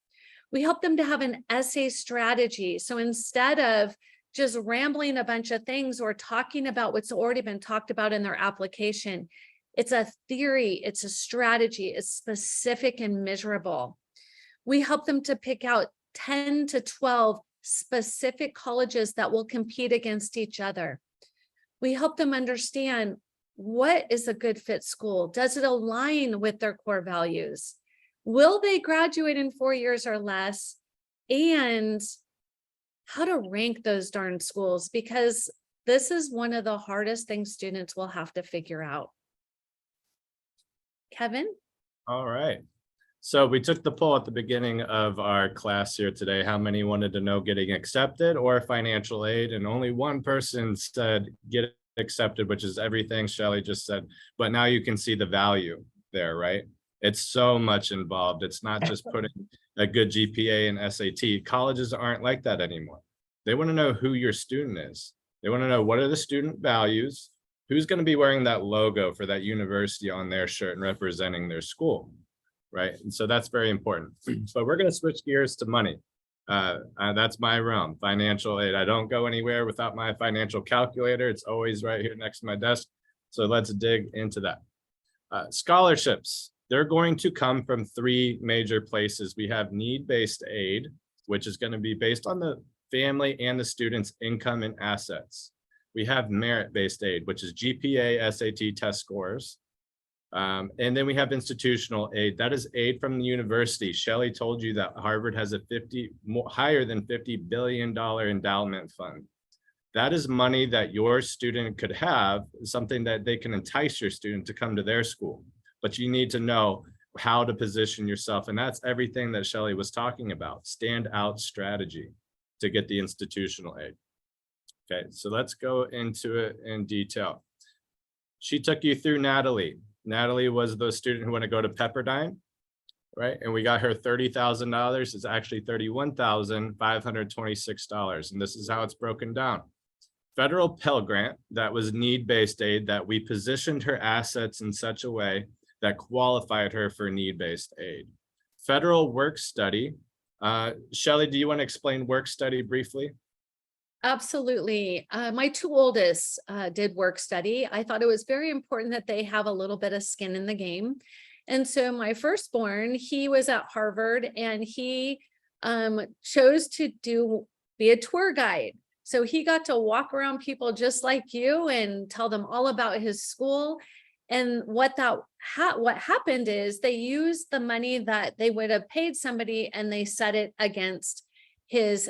We help them to have an essay strategy. So instead of just rambling a bunch of things or talking about what's already been talked about in their application, it's a theory, it's a strategy, it's specific and measurable. We help them to pick out 10 to 12 specific colleges that will compete against each other. We help them understand what is a good fit school. Does it align with their core values? Will they graduate in 4 years or less? And how to rank those darn schools, because this is one of the hardest things students will have to figure out. Kevin? All right. So we took the poll at the beginning of our class here today. How many wanted to know getting accepted or financial aid? And only one person said get accepted, which is everything Shelley just said. But now you can see the value there, right? It's so much involved. It's not just putting a good GPA and SAT. Colleges aren't like that anymore. They want to know who your student is. They want to know what are the student values, who's going to be wearing that logo for that university on their shirt and representing their school, right? And so that's very important. So we're going to switch gears to money. That's my realm, financial aid. I don't go anywhere without my financial calculator. It's always right here next to my desk. So let's dig into that. Scholarships. They're going to come from 3 major places. We have need-based aid, which is going to be based on the family and the student's income and assets. We have merit-based aid, which is GPA, SAT test scores. And then we have institutional aid. That is aid from the university. Shelley told you that Harvard has a higher than $50 billion endowment fund. That is money that your student could have, something that they can entice your student to come to their school. But you need to know how to position yourself. And that's everything that Shelley was talking about, standout strategy to get the institutional aid. Okay, so let's go into it in detail. She took you through Natalie. Natalie was the student who wanted to go to Pepperdine, right? And we got her $30,000. It's actually $31,526. And this is how it's broken down. Federal Pell Grant, that was need-based aid, that we positioned her assets in such a way that qualified her for need-based aid. Federal work study. Shelley, do you want to explain work study briefly? Absolutely. My two oldest did work study. I thought it was very important that they have a little bit of skin in the game. And so my firstborn, he was at Harvard and he chose to be a tour guide. So he got to walk around people just like you and tell them all about his school. And what happened is they used the money that they would have paid somebody and they set it against his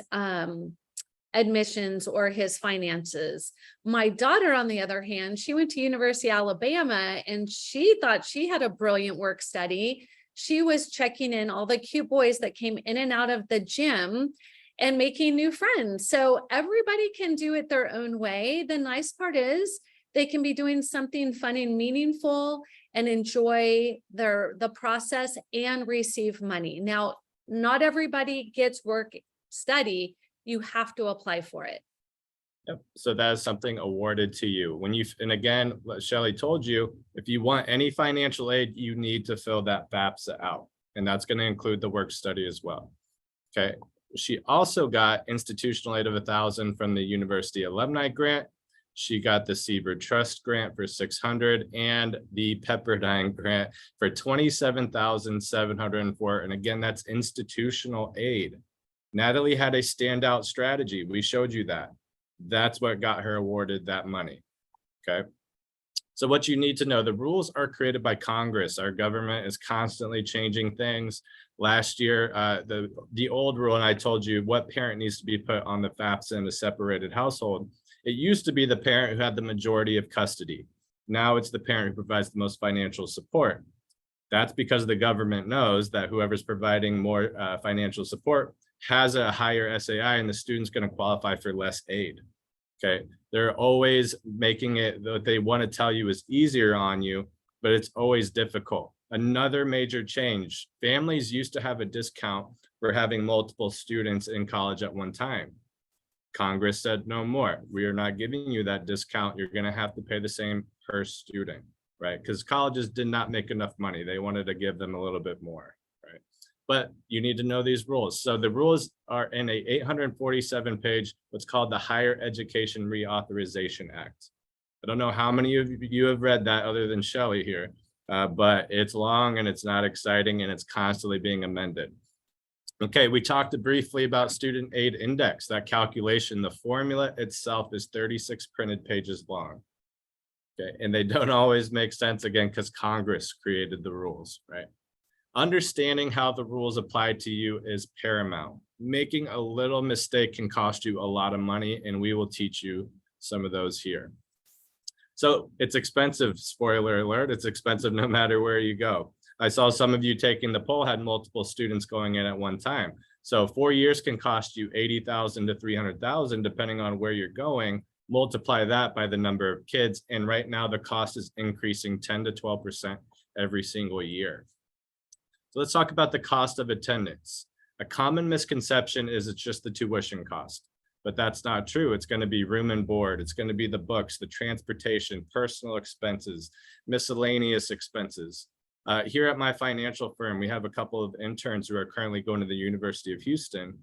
admissions or his finances. My daughter, on the other hand, she went to University of Alabama and she thought she had a brilliant work study. She was checking in all the cute boys that came in and out of the gym and making new friends. So everybody can do it their own way. The nice part is they can be doing something fun and meaningful and enjoy the process and receive money. Now, not everybody gets work study. You have to apply for it. Yep. So that is something awarded to you. And again, Shelley told you, if you want any financial aid, you need to fill that FAFSA out. And that's going to include the work study as well. Okay. She also got institutional aid of $1,000 from the University Alumni Grant. She got the Seabird Trust Grant for $600 and the Pepperdine Grant for $27,704. And again, that's institutional aid. Natalie had a standout strategy. We showed you that. That's what got her awarded that money. Okay. So what you need to know, the rules are created by Congress. Our government is constantly changing things. Last year, the old rule, and I told you what parent needs to be put on the FAFSA in a separated household. It used to be the parent who had the majority of custody. Now it's the parent who provides the most financial support. That's because the government knows that whoever's providing more financial support has a higher SAI and the student's going to qualify for less aid. Okay. They're always making it what they want to tell you is easier on you, but it's always difficult. Another major change, families used to have a discount for having multiple students in college at one time. Congress said no more. We are not giving you that discount. You're going to have to pay the same per student, right? Because colleges did not make enough money. They wanted to give them a little bit more, right? But you need to know these rules. So the rules are in a 847 page, what's called the Higher Education Reauthorization Act. I don't know how many of you have read that other than Shelley here, but it's long and it's not exciting and it's constantly being amended. Okay, we talked briefly about student aid index, that calculation. The formula itself is 36 printed pages long. Okay, and they don't always make sense, again, because Congress created the rules, right? Understanding how the rules apply to you is paramount. Making a little mistake can cost you a lot of money, and we will teach you some of those here. So it's expensive, spoiler alert, it's expensive no matter where you go. I saw some of you taking the poll had multiple students going in at one time. So 4 years can cost you $80,000 to $300,000, depending on where you're going. Multiply that by the number of kids. And right now the cost is increasing 10 to 12% every single year. So let's talk about the cost of attendance. A common misconception is it's just the tuition cost, but that's not true. It's going to be room and board. It's going to be the books, the transportation, personal expenses, miscellaneous expenses. Here at my financial firm, we have a couple of interns who are currently going to the University of Houston.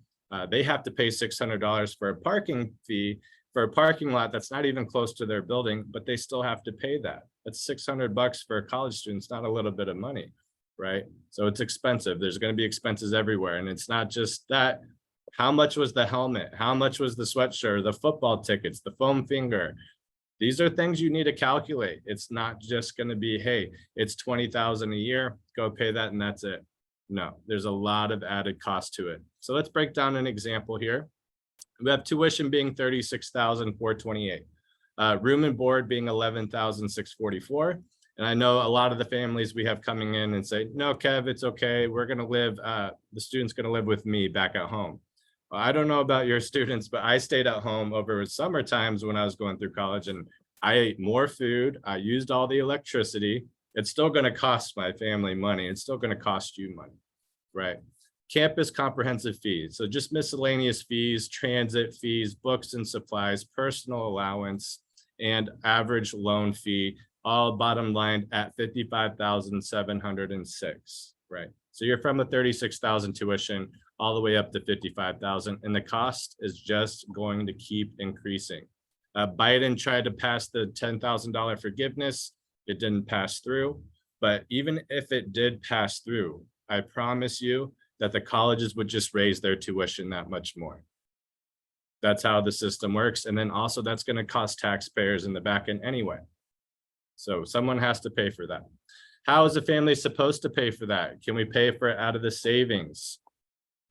They have to pay $600 for a parking fee for a parking lot that's not even close to their building, but they still have to pay that. That's $600 for a college student. It's not a little bit of money, right? So it's expensive. There's going to be expenses everywhere. And it's not just that. How much was the helmet? How much was the sweatshirt, the football tickets, the foam finger? These are things you need to calculate. It's not just going to be, hey, it's 20,000 a year, go pay that and that's it. No, there's a lot of added cost to it. So let's break down an example here. We have tuition being 36,428, room and board being 11,644. And I know a lot of the families we have coming in and say, no, Kev, it's okay. We're going to live, the student's going to live with me back at home. I don't know about your students, but I stayed at home over summer times when I was going through college, and I ate more food. I used all the electricity. It's still going to cost my family money. It's still going to cost you money, right? Campus comprehensive fees. So just miscellaneous fees, transit fees, books and supplies, personal allowance, and average loan fee, all bottom line at 55,706, right? So you're from the 36,000 tuition all the way up to 55,000, and the cost is just going to keep increasing. Biden tried to pass the $10,000 forgiveness. It didn't pass through, but even if it did pass through, I promise you that the colleges would just raise their tuition that much more. That's how the system works. And then also that's going to cost taxpayers in the back end anyway. So someone has to pay for that. How is a family supposed to pay for that? Can we pay for it out of the savings?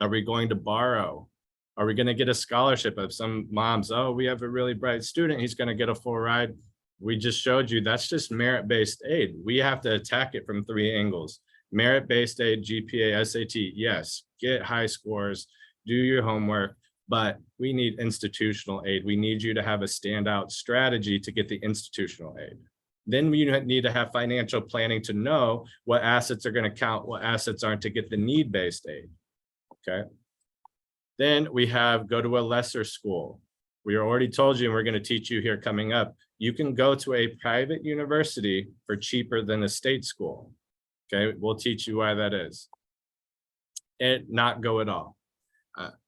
Are we going to borrow? Are we going to get a scholarship? Of some moms, oh, we have a really bright student, he's going to get a full ride. We just showed you that's just merit-based aid. We have to attack it from 3 angles. Merit-based aid, GPA, SAT, yes, get high scores, do your homework, but we need institutional aid. We need you to have a standout strategy to get the institutional aid. Then we need to have financial planning to know what assets are going to count, what assets aren't, to get the need-based aid. Okay. Then we have go to a lesser school. We already told you, and we're going to teach you here coming up, you can go to a private university for cheaper than a state school. Okay, we'll teach you why that is. And not go at all.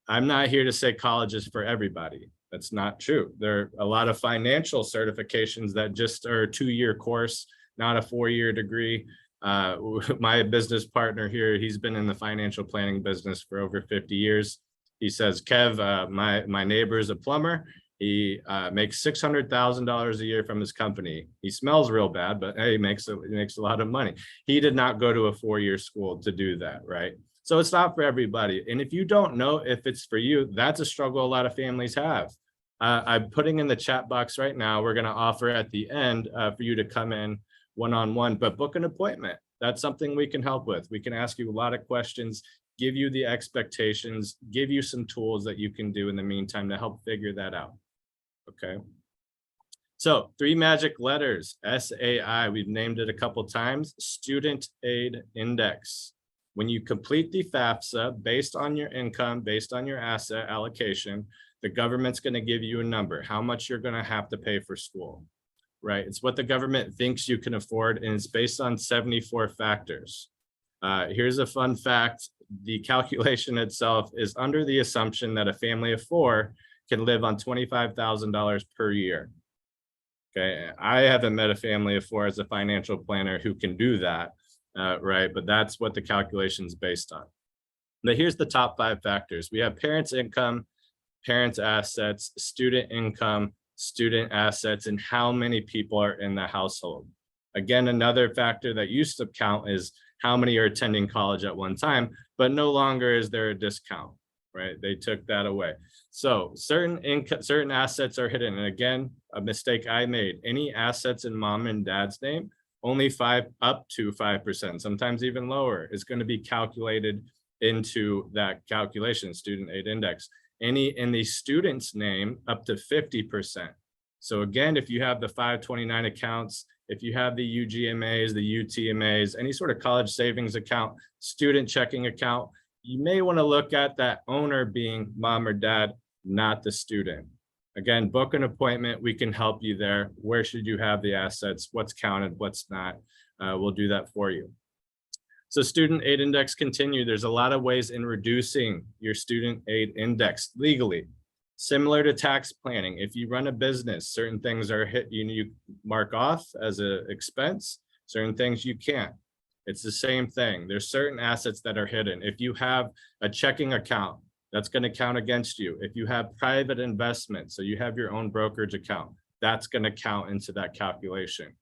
I'm not here to say college is for everybody. That's not true. There are a lot of financial certifications that just are a 2-year course, not a 4-year degree. My business partner here, he's been in the financial planning business for over 50 years. He says, Kev, my neighbor is a plumber. He makes $600,000 a year from his company. He smells real bad, but hey, he makes a lot of money. He did not go to a 4-year school to do that, right? So it's not for everybody. And if you don't know if it's for you, that's a struggle a lot of families have. I'm putting in the chat box right now. We're going to offer at the end for you to come in one-on-one, but book an appointment. That's something we can help with. We can ask you a lot of questions, give you the expectations, give you some tools that you can do in the meantime to help figure that out. Okay. So 3 magic letters, SAI, we've named it a couple times, Student Aid Index. When you complete the FAFSA based on your income, based on your asset allocation, the government's going to give you a number, how much you're going to have to pay for school, right? It's what the government thinks you can afford, and it's based on 74 factors. Here's a fun fact. The calculation itself is under the assumption that a family of 4 can live on $25,000 per year. Okay, I haven't met a family of 4 as a financial planner who can do that, right? But that's what the calculation is based on. But here's the top 5 factors. We have parents' income, parents' assets, student income, student assets, and how many people are in the household. Again, another factor that used to count is how many are attending college at one time, but no longer is there a discount, right? They took that away. So certain assets are hidden. And again, a mistake I made, any assets in mom and dad's name, only up to 5%, sometimes even lower, is going to be calculated into that calculation, student aid index. Any in the student's name, up to 50%. So again, if you have the 529 accounts, if you have the UGMAs, the UTMAs, any sort of college savings account, student checking account, you may want to look at that owner being mom or dad, not the student. Again, book an appointment. We can help you there. Where should you have the assets? What's counted? What's not? We'll do that for you. So student aid index continue. There's a lot of ways in reducing your student aid index legally. Similar to tax planning, if you run a business, certain things are you mark off as an expense, certain things you can't. It's the same thing. There's certain assets that are hidden. If you have a checking account that's going to count against you. If you have private investment, so you have your own brokerage account, that's going to count into that calculation.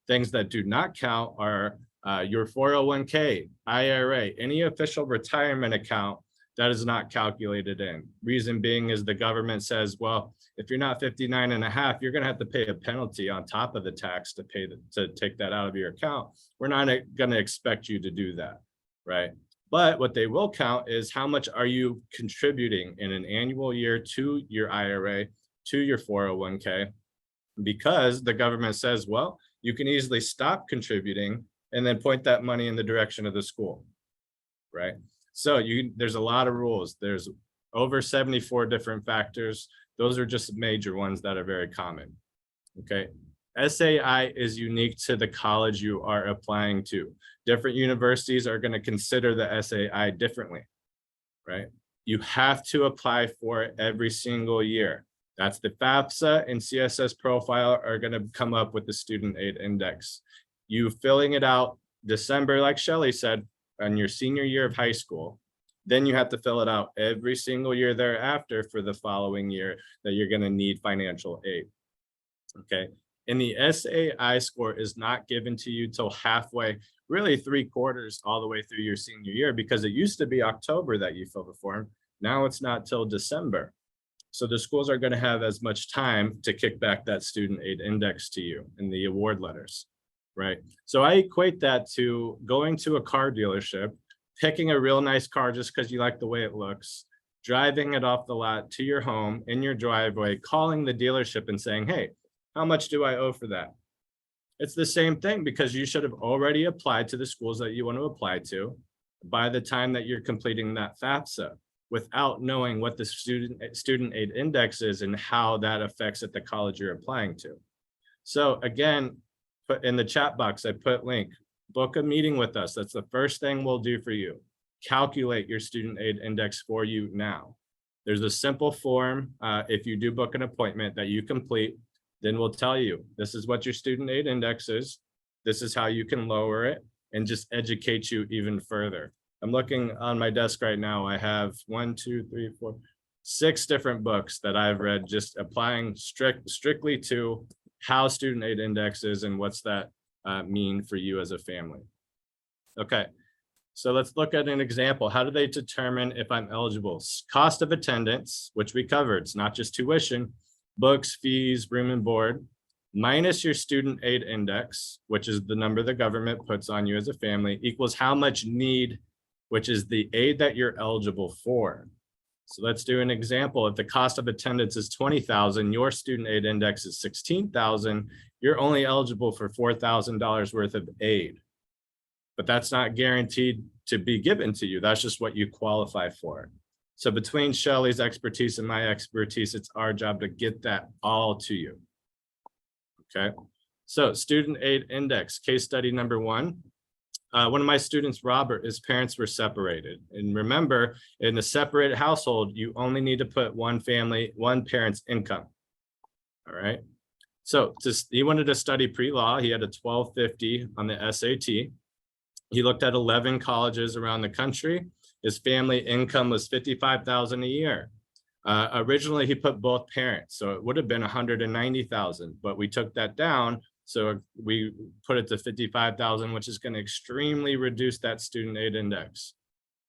Things that do not count are your 401k, IRA, any official retirement account that is not calculated in. Reason being is the government says, well, if you're not 59 and a half, you're going to have to pay a penalty on top of the tax to take that out of your account. We're not going to expect you to do that, right? But what they will count is how much are you contributing in an annual year to your IRA, to your 401k, because the government says, well, you can easily stop contributing and then point that money in the direction of the school, right? So there's a lot of rules. There's over 74 different factors. Those are just major ones that are very common, okay? SAI is unique to the college you are applying to. Different universities are going to consider the SAI differently, right? You have to apply for it every single year. That's the FAFSA and CSS profile are going to come up with the student aid index. You filling it out December, like Shelley said, on your senior year of high school, then you have to fill it out every single year thereafter for the following year that you're going to need financial aid, okay? And the SAI score is not given to you till halfway, really 3/4 all the way through your senior year, because it used to be October that you fill the form. Now it's not till December. So the schools are going to have as much time to kick back that student aid index to you in the award letters, right? So I equate that to going to a car dealership, picking a real nice car just because you like the way it looks, driving it off the lot to your home in your driveway, calling the dealership and saying, hey, how much do I owe for that? It's the same thing, because you should have already applied to the schools that you want to apply to by the time that you're completing that FAFSA, without knowing what the student aid index is and how that affects at the college you're applying to. So again, put in the chat box, I put link, book a meeting with us. That's the first thing we'll do for you. Calculate your student aid index for you now. There's a simple form, if you do book an appointment, that you complete. Then we'll tell you, this is what your student aid index is. This is how you can lower it, and just educate you even further. I'm looking on my desk right now. I have 6 different books that I've read, just applying strictly to how student aid index is and what's that mean for you as a family. Okay, so let's look at an example. How do they determine if I'm eligible? Cost of attendance, which we covered. It's not just tuition. Books, fees, room and board, minus your student aid index, which is the number the government puts on you as a family, equals how much need, which is the aid that you're eligible for. So let's do an example. If the cost of attendance is $20,000, your student aid index is $16,000, you're only eligible for $4,000 worth of aid. But that's not guaranteed to be given to you. That's just what you qualify for. So between Shelley's expertise and my expertise, it's our job to get that all to you. Okay, so student aid index, case study number 1. One of my students, Robert, his parents were separated. And remember, in a separated household, you only need to put one parent's income. All right. So he wanted to study pre-law. He had a 1250 on the SAT. He looked at 11 colleges around the country. His family income was $55,000 a year. Originally, he put both parents, so it would have been $190,000, but we took that down. So we put it to $55,000, which is going to extremely reduce that student aid index.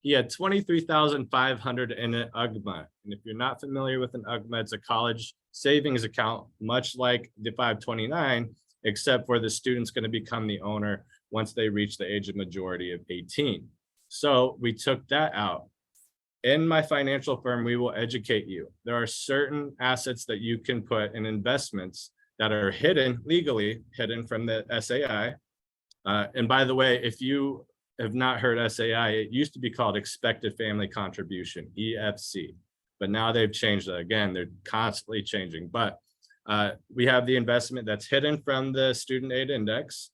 He had $23,500 in an UGMA. And if you're not familiar with an UGMA, it's a college savings account, much like the 529, except for the student's going to become the owner once they reach the age of majority of 18. So we took that out. In my financial firm, we will educate you. There are certain assets that you can put in investments that are hidden, legally hidden from the SAI. And by the way, if you have not heard SAI, it used to be called Expected Family Contribution, EFC. But now they've changed that. Again, they're constantly changing. But we have the investment that's hidden from the student aid index.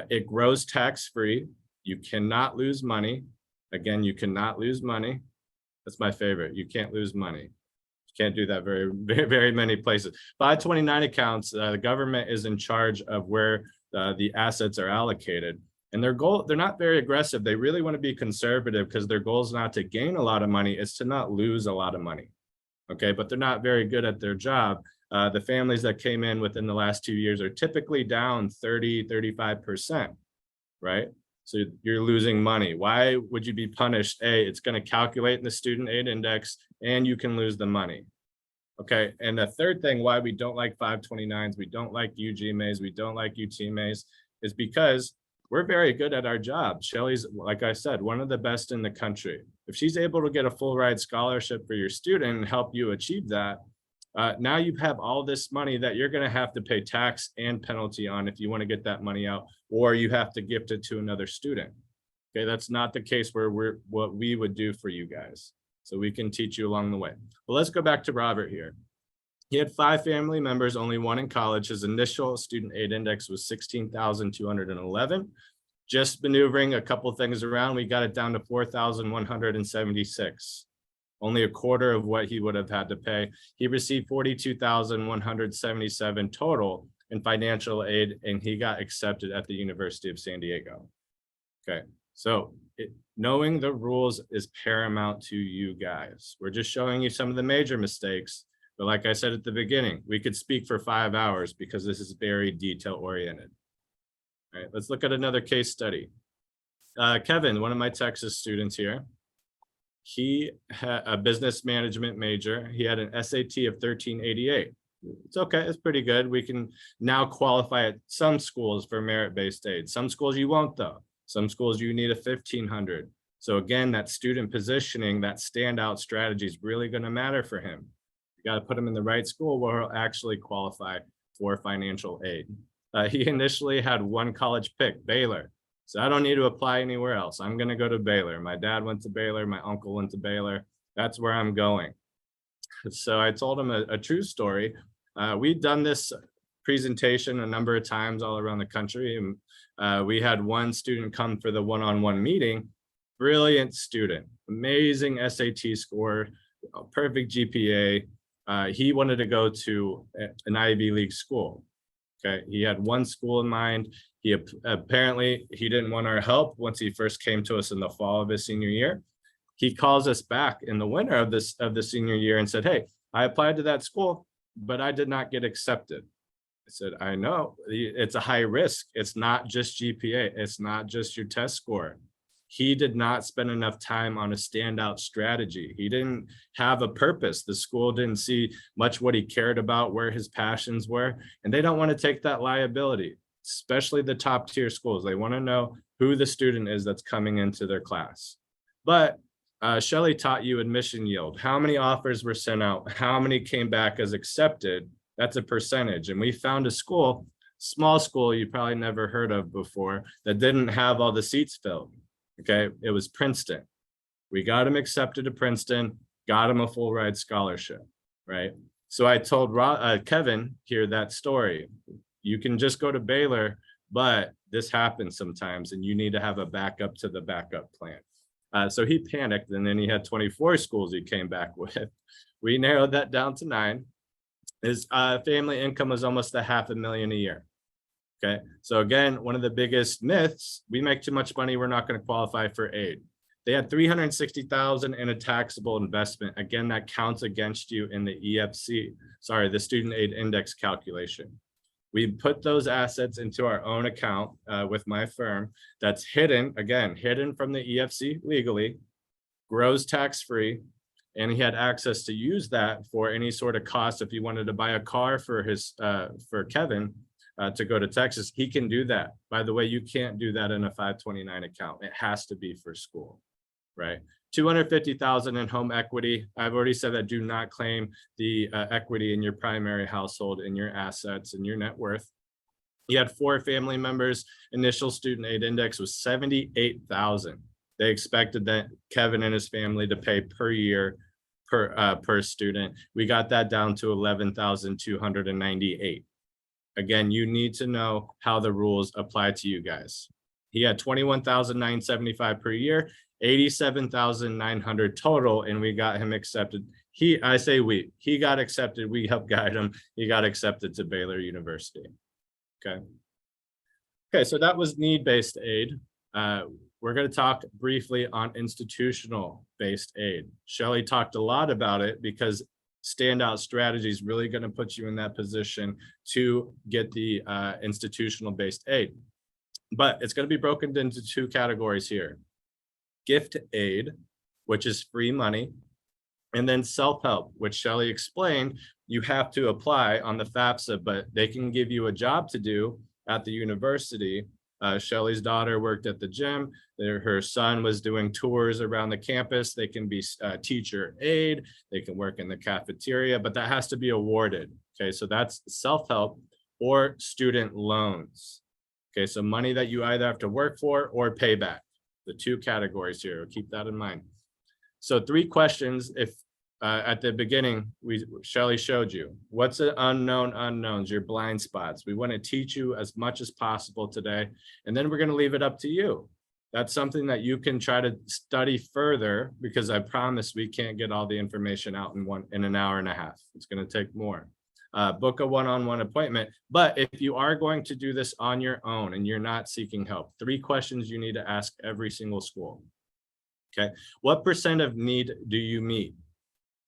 It grows tax-free. You cannot lose money. Again, you cannot lose money. That's my favorite. You can't lose money. You can't do that very many places. 529 accounts, the government is in charge of where the assets are allocated. And they're not very aggressive. They really want to be conservative because their goal is not to gain a lot of money, it's to not lose a lot of money. Okay, but they're not very good at their job. The families that came in within the last 2 years are typically down 35%, right? So you're losing money. Why would you be punished? It's going to calculate in the student aid index and you can lose the money. Okay, and the third thing why we don't like 529s, we don't like UGMAs, we don't like UTMAs is because we're very good at our job. Shelly's, like I said, one of the best in the country. If she's able to get a full ride scholarship for your student and help you achieve that, now you have all this money that you're going to have to pay tax and penalty on if you want to get that money out, or you have to gift it to another student. Okay, that's not the case where what we would do for you guys. So we can teach you along the way. Well, let's go back to Robert here. He had 5 family members, only 1 in college. His initial student aid index was 16,211. Just maneuvering a couple things around, we got it down to 4,176. Only a quarter of what he would have had to pay. He received 42,177 total in financial aid, and he got accepted at the University of San Diego. Okay, so knowing the rules is paramount to you guys. We're just showing you some of the major mistakes. But like I said at the beginning, we could speak for 5 hours because this is very detail oriented. All right, let's look at another case study. Kevin, one of my Texas students here, he had a business management major. He had an SAT of 1388. It's okay, it's pretty good. We can now qualify at some schools for merit-based aid. Some schools you won't though. Some schools you need a 1500. So again, that student positioning, that standout strategy is really going to matter for him. You got to put him in the right school where he'll actually qualify for financial aid. He initially had 1 college pick, Baylor. So I don't need to apply anywhere else. I'm going to go to Baylor. My dad went to Baylor. My uncle went to Baylor. That's where I'm going. So I told him a true story. We'd done this presentation a number of times all around the country. And we had one student come for the one-on-one meeting. Brilliant student, amazing SAT score, perfect GPA. He wanted to go to an Ivy League school. Okay, he had one school in mind. He apparently he didn't want our help once he first came to us in the fall of his senior year. He calls us back in the winter of the senior year and said, "Hey, I applied to that school, but I did not get accepted." I said, "I know, it's a high risk. It's not just GPA. It's not just your test score." He did not spend enough time on a standout strategy. He didn't have a purpose. The school didn't see much what he cared about, where his passions were, and they don't want to take that liability, especially the top tier schools. They want to know who the student is that's coming into their class. But Shelley taught you admission yield. How many offers were sent out? How many came back as accepted? That's a percentage. And we found a school, small school you probably never heard of before, that didn't have all the seats filled. Okay, it was Princeton. We got him accepted to Princeton, got him a full ride scholarship, right? So I told Kevin here that story. You can just go to Baylor, but this happens sometimes and you need to have a backup to the backup plan. So he panicked and then he had 24 schools he came back with. We narrowed that down to 9. His family income was almost $500,000 a year. Okay, so again, one of the biggest myths, we make too much money, we're not going to qualify for aid. They had $360,000 in a taxable investment. Again, that counts against you in the EFC, sorry, the student aid index calculation. We put those assets into our own account with my firm that's hidden, again, hidden from the EFC legally, grows tax-free, and he had access to use that for any sort of cost. If he wanted to buy a car for Kevin, to go to Texas, he can do that. By the way, you can't do that in a 529 account. It has to be for school, right? $250,000 in home equity. I've already said that do not claim the equity in your primary household, in your assets, and your net worth. He had 4 family members. Initial student aid index was 78,000. They expected that Kevin and his family to pay per year per student. We got that down to 11,298. Again, you need to know how the rules apply to you guys. He had 21,975 per year, 87,900 total, and we got him accepted. He got accepted. We helped guide him. He got accepted to Baylor University. Okay. Okay, so that was need-based aid. We're going to talk briefly on institutional-based aid. Shelley talked a lot about it because standout strategy is really going to put you in that position to get the institutional-based aid. But it's going to be broken into two categories here. Gift aid, which is free money, and then self-help, which Shelley explained, you have to apply on the FAFSA, but they can give you a job to do at the university. Shelley's daughter worked at the gym. Her son was doing tours around the campus. They can be teacher aide. They can work in the cafeteria, but that has to be awarded. Okay, so that's self-help or student loans. Okay, so money that you either have to work for or pay back. The two categories here, keep that in mind. So 3 questions. If at the beginning, Shelley showed you, what's the unknown unknowns, your blind spots. We want to teach you as much as possible today, and then we're going to leave it up to you. That's something that you can try to study further, because I promise we can't get all the information out in an hour and a half. It's going to take more. Book a one-on-one appointment. But if you are going to do this on your own and you're not seeking help, 3 questions you need to ask every single school. Okay, what % of need do you meet?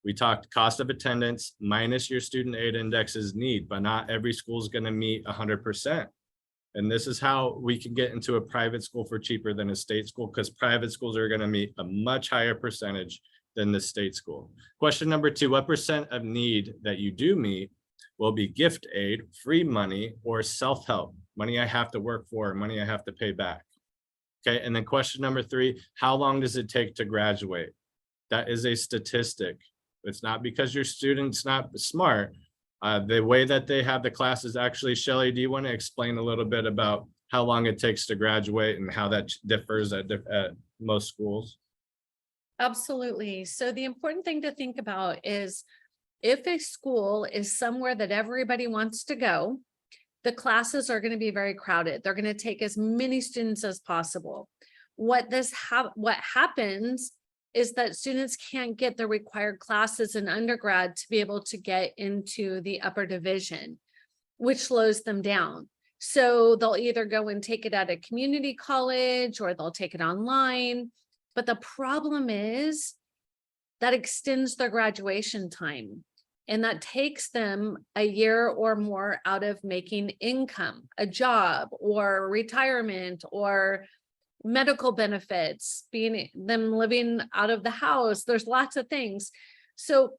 We talked cost of attendance minus your student aid index is need, but not every school is going to meet 100%. And this is how we can get into a private school for cheaper than a state school, because private schools are going to meet a much higher percentage than the state school. Question number 2, what % of need that you do meet will be gift aid, free money, or self-help, money I have to work for, money I have to pay back? Okay, and then question number 3, how long does it take to graduate? That is a statistic. It's not because your student's not smart. The way that they have the classes, actually, Shelley, do you want to explain a little bit about how long it takes to graduate and how that differs at most schools? Absolutely. So the important thing to think about is if a school is somewhere that everybody wants to go, the classes are going to be very crowded. They're going to take as many students as possible. What happens is that students can't get the required classes in undergrad to be able to get into the upper division, which slows them down. So they'll either go and take it at a community college or they'll take it online. But the problem is that extends their graduation time. And that takes them a year or more out of making income, a job or retirement or medical benefits, them living out of the house. There's lots of things. So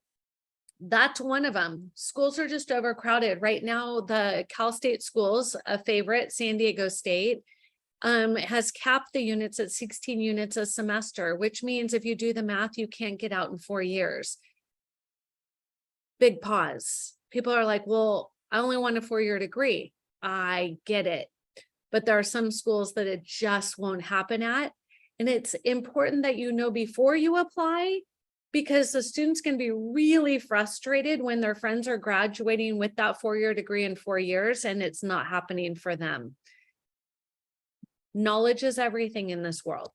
that's one of them. Schools are just overcrowded. Right now, the Cal State schools, a favorite, San Diego State, has capped the units at 16 units a semester, which means if you do the math, you can't get out in 4 years. Big pause. People are like, well, I only want a 4-year degree. I get it. But there are some schools that it just won't happen at. And it's important that you know before you apply, because the students can be really frustrated when their friends are graduating with that 4-year degree in 4 years and it's not happening for them. Knowledge is everything in this world.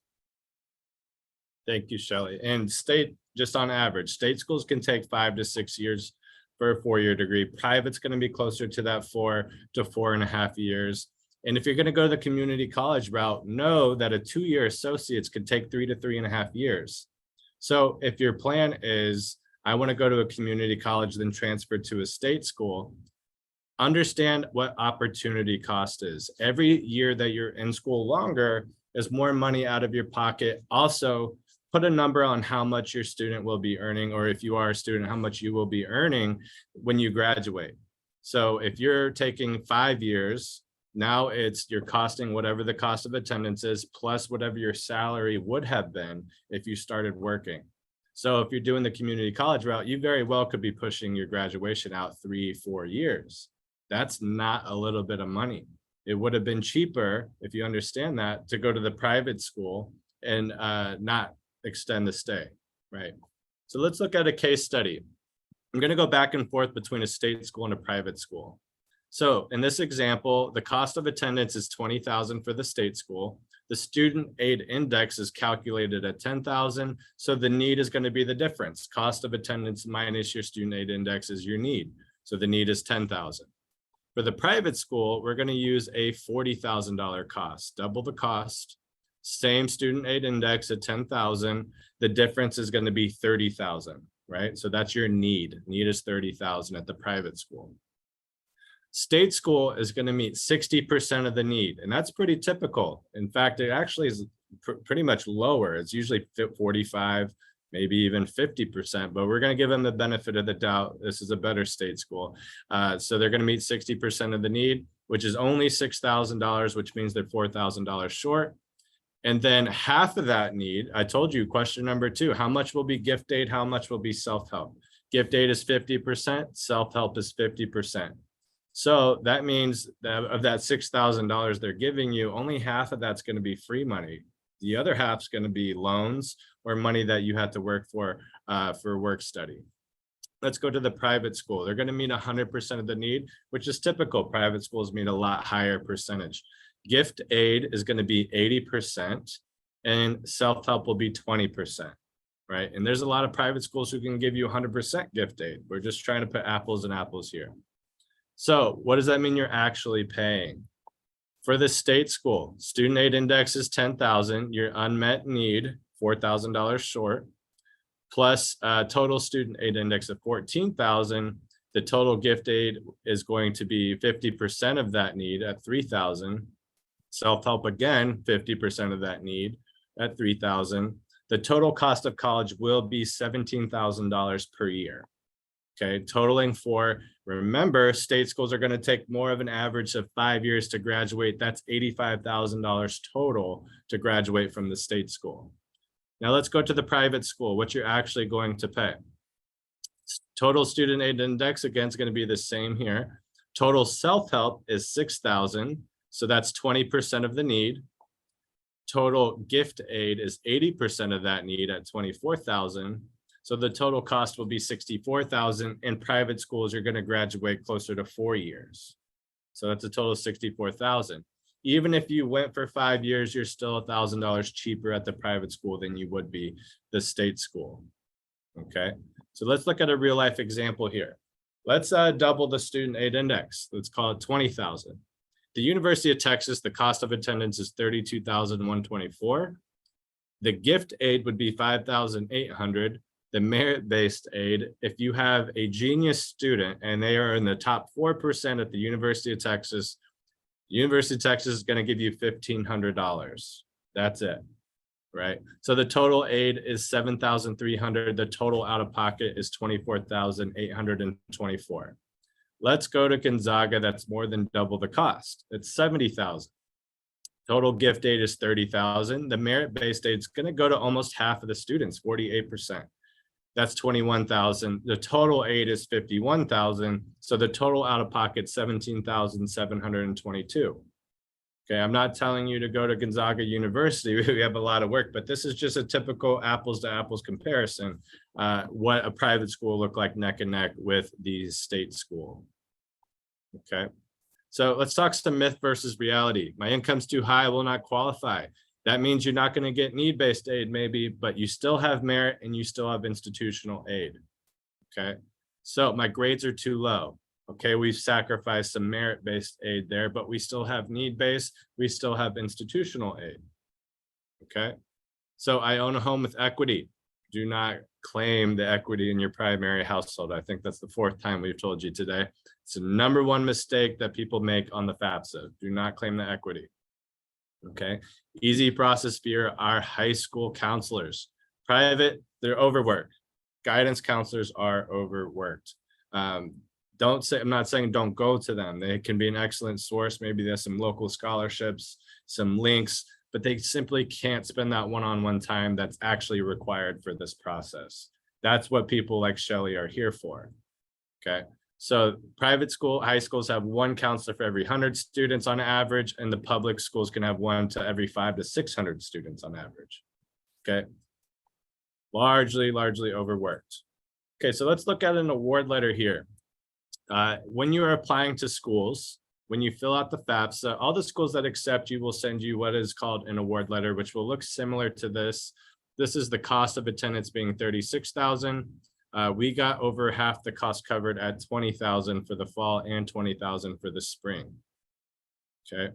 Thank you, Shelley. And state, just on average, state schools can take 5 to 6 years for a 4-year degree. Private's going to be closer to that 4 to 4.5 years. And if you're going to go the community college route, know that a 2-year associate's could take 3 to 3.5 years. So if your plan is, I want to go to a community college, then transfer to a state school, understand what opportunity cost is. Every year that you're in school longer is more money out of your pocket. Also, put a number on how much your student will be earning, or if you are a student, how much you will be earning when you graduate. So if you're taking 5 years, now you're costing whatever the cost of attendance is, plus whatever your salary would have been if you started working. So if you're doing the community college route, you very well could be pushing your graduation out 3-4 years. That's not a little bit of money. It would have been cheaper, if you understand that, to go to the private school and not extend the stay, right? So let's look at a case study. I'm going to go back and forth between a state school and a private school. So in this example, the cost of attendance is $20,000 for the state school. The student aid index is calculated at 10,000. So the need is going to be the difference. Cost of attendance minus your student aid index is your need. So the need is 10,000. For the private school, we're going to use a $40,000 cost, double the cost, same student aid index at 10,000. The difference is going to be 30,000, right? So that's your need. Need is 30,000 at the private school. State school is going to meet 60% of the need, and that's pretty typical. In fact, it actually is pretty much lower. It's usually 45, maybe even 50%, but we're going to give them the benefit of the doubt. This is a better state school. So they're going to meet 60% of the need, which is only $6,000, which means they're $4,000 short. And then half of that need, I told you, question number 2, how much will be gift aid? How much will be self-help? Gift aid is 50%, self-help is 50%. So that means that of that $6,000 they're giving you, only half of that's going to be free money. The other half's going to be loans or money that you had to work for work study. Let's go to the private school. They're going to meet 100% of the need, which is typical. Private schools meet a lot higher percentage. Gift aid is going to be 80% and self-help will be 20%, right? And there's a lot of private schools who can give you 100% gift aid. We're just trying to put apples and apples here. So what does that mean you're actually paying? For the state school, student aid index is 10,000, your unmet need, $4,000 short, plus total student aid index of 14,000. The total gift aid is going to be 50% of that need at 3,000. Self-help again, 50% of that need at 3,000. The total cost of college will be $17,000 per year. Okay, totaling for, remember, state schools are going to take more of an average of 5 years to graduate. That's $85,000 total to graduate from the state school. Now let's go to the private school, what you're actually going to pay. Total student aid index, again, is going to be the same here. Total self-help is 6,000, so that's 20% of the need. Total gift aid is 80% of that need at 24,000. So the total cost will be 64,000. In private schools, you're going to graduate closer to 4 years. So that's a total of 64,000. Even if you went for 5 years, you're still $1,000 cheaper at the private school than you would be the state school. Okay, so let's look at a real life example here. Let's double the student aid index. Let's call it 20,000. The University of Texas, the cost of attendance is $32,124. The gift aid would be $5,800. The merit-based aid, if you have a genius student and they are in the top 4% at the University of Texas is going to give you $1,500. That's it, right? So the total aid is $7,300. The total out of pocket is $24,824. Let's go to Gonzaga. That's more than double the cost. It's $70,000. Total gift aid is $30,000. The merit-based aid is going to go to almost half of the students, 48%. That's $21,000. The total aid is $51,000. So the total out of pocket, $17,722. Okay, I'm not telling you to go to Gonzaga University. We have a lot of work, but this is just a typical apples to apples comparison. What a private school look like neck and neck with the state school. Okay, so let's talk some myth versus reality. My income's too high, I will not qualify. That means you're not going to get need-based aid maybe, but you still have merit and you still have institutional aid. Okay, so my grades are too low. Okay, we've sacrificed some merit-based aid there, but we still have need-based, we still have institutional aid. Okay, so I own a home with equity. Do not claim the equity in your primary household. I think that's the 4th time we've told you today. It's the #1 mistake that people make on the FAFSA. Do not claim the equity. Okay, easy process for our high school counselors. Private, they're overworked. Guidance counselors are overworked. Don't say, I'm not saying don't go to them. They can be an excellent source. Maybe there's some local scholarships, some links, but they simply can't spend that one-on-one time that's actually required for this process. That's what people like Shelley are here for. Okay. So private school, high schools have 1 counselor for every 100 students on average, and the public schools can have 1 to every 500 to 600 students on average. Okay. Largely overworked. Okay, so let's look at an award letter here. When you are applying to schools, when you fill out the FAFSA, all the schools that accept you will send you what is called an award letter, which will look similar to this. This is the cost of attendance being $36,000. We got over half the cost covered at $20,000 for the fall and $20,000 for the spring. Okay.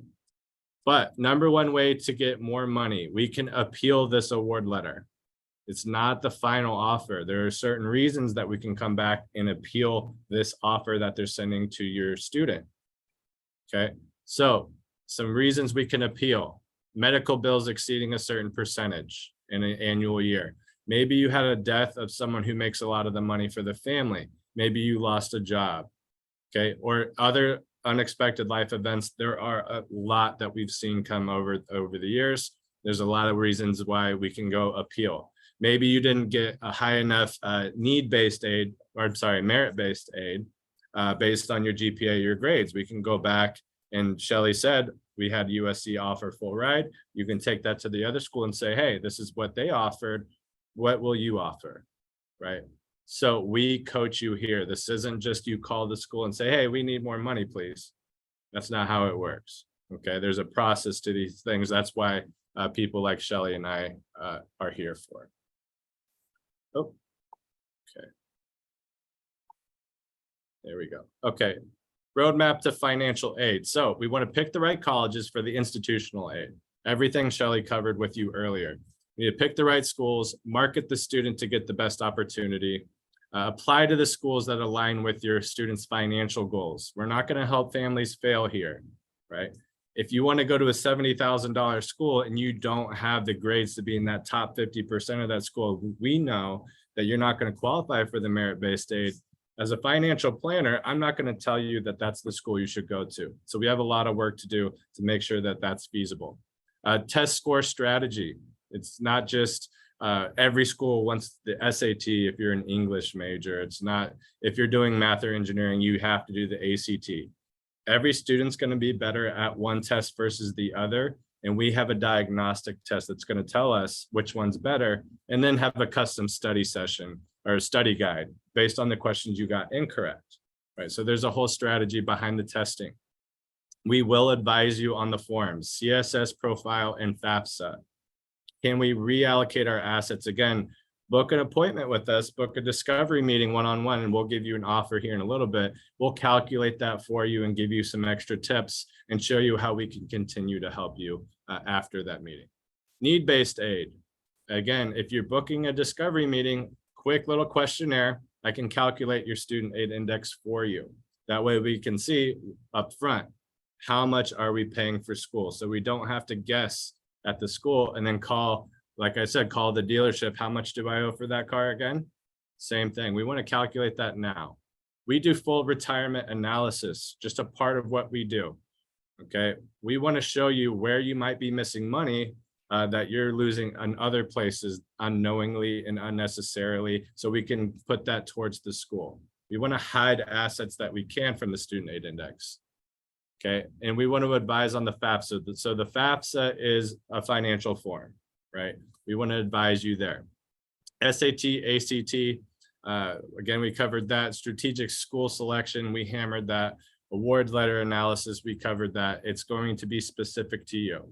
But number one way to get more money, we can appeal this award letter. It's not the final offer. There are certain reasons that we can come back and appeal this offer that they're sending to your student. Okay, so some reasons we can appeal: medical bills exceeding a certain percentage in an annual year. Maybe you had a death of someone who makes a lot of the money for the family. Maybe you lost a job. Okay, or other unexpected life events. There are a lot that we've seen come over the years. There's a lot of reasons why we can go appeal. Maybe you didn't get a high enough need-based aid, or I'm sorry, merit-based aid based on your GPA, your grades. We can go back, and Shelley said, we had USC offer full ride. You can take that to the other school and say, hey, this is what they offered. What will you offer, right? So we coach you here. This isn't just you call the school and say, hey, we need more money, please. That's not how it works. Okay, there's a process to these things. That's why people like Shelley and I are here for. Oh, okay. There we go. Okay, roadmap to financial aid. So we want to pick the right colleges for the institutional aid. Everything Shelley covered with you earlier. We need to pick the right schools, market the student to get the best opportunity, apply to the schools that align with your students' financial goals. We're not going to help families fail here, right? If you want to go to a $70,000 school and you don't have the grades to be in that top 50% of that school, we know that you're not going to qualify for the merit-based aid. As a financial planner, I'm not going to tell you that that's the school you should go to. So we have a lot of work to do to make sure that that's feasible. Test score strategy. It's not just every school wants the SAT if you're an English major. It's not, if you're doing math or engineering, you have to do the ACT. Every student's going to be better at one test versus the other. And we have a diagnostic test that's going to tell us which one's better, and then have a custom study session or a study guide based on the questions you got incorrect, right? So there's a whole strategy behind the testing. We will advise you on the forms, CSS profile and FAFSA. Can we reallocate our assets? Again, book an appointment with us, book a discovery meeting one-on-one, and we'll give you an offer here in a little bit. We'll calculate that for you and give you some extra tips and show you how we can continue to help you after that meeting. Need-based aid. Again, if you're booking a discovery meeting, quick little questionnaire, I can calculate your student aid index for you. That way we can see up front, how much are we paying for school? So we don't have to guess at the school and then call, like I said, call the dealership. How much do I owe for that car again? Same thing. We want to calculate that now. We do full retirement analysis, just a part of what we do. Okay. We want to show you where you might be missing money that you're losing in other places unknowingly and unnecessarily. So we can put that towards the school. We want to hide assets that we can from the student aid index. Okay. And we want to advise on the FAFSA. So the FAFSA is a financial form, right? We want to advise you there. SAT, ACT, again, we covered that. Strategic school selection, we hammered that. Award letter analysis, we covered that. It's going to be specific to you.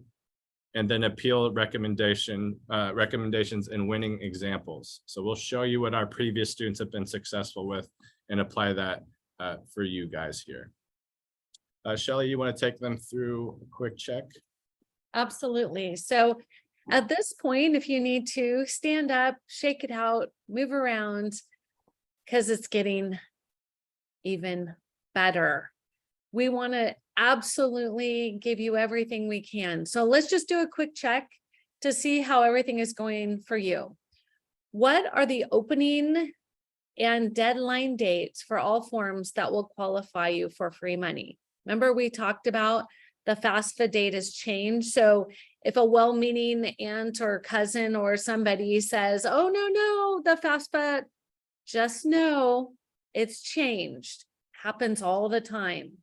And then appeal recommendations and winning examples. So we'll show you what our previous students have been successful with and apply that for you guys here. Shelley, you want to take them through a quick check? Absolutely. So at this point, if you need to stand up, shake it out, move around, because it's getting even better. We want to absolutely give you everything we can. So let's just do a quick check to see how everything is going for you. What are the opening and deadline dates for all forms that will qualify you for free money? Remember, we talked about the FAFSA date has changed. So if a well-meaning aunt or cousin or somebody says, oh, no, the FAFSA, just know it's changed. Happens all the time.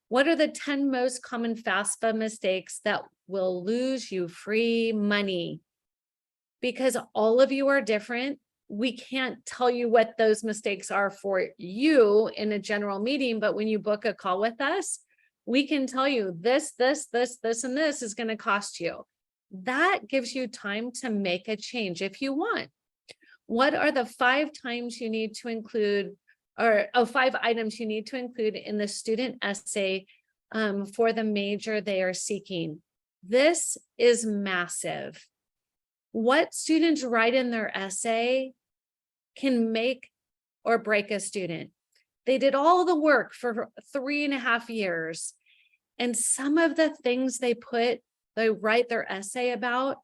What are the 10 most common FAFSA mistakes that will lose you free money? Because all of you are different. We can't tell you what those mistakes are for you in a general meeting, but when you book a call with us, we can tell you this, and this is going to cost you. That gives you time to make a change if you want. What are the 5 times you need to include, or 5 items you need to include in the student essay for the major they are seeking? This is massive. What students write in their essay can make or break a student. They did all the work for 3.5 years. And some of the things they write their essay about,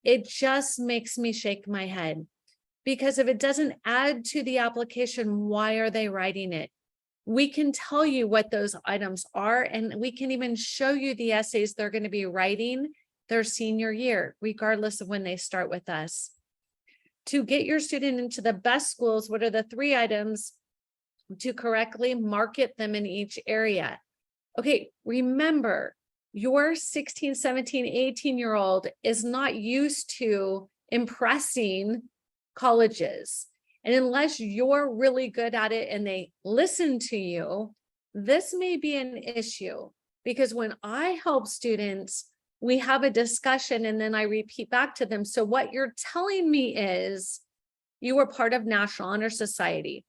it just makes me shake my head. Because if it doesn't add to the application, why are they writing it? We can tell you what those items are, and we can even show you the essays they're going to be writing their senior year, regardless of when they start with us. To get your student into the best schools, what are the 3 items to correctly market them in each area? Okay, remember, your 16, 17, 18-year-old is not used to impressing colleges. And unless you're really good at it and they listen to you, this may be an issue. Because when I help students, we have a discussion and then I repeat back to them. So what you're telling me is you were part of National Honor Society.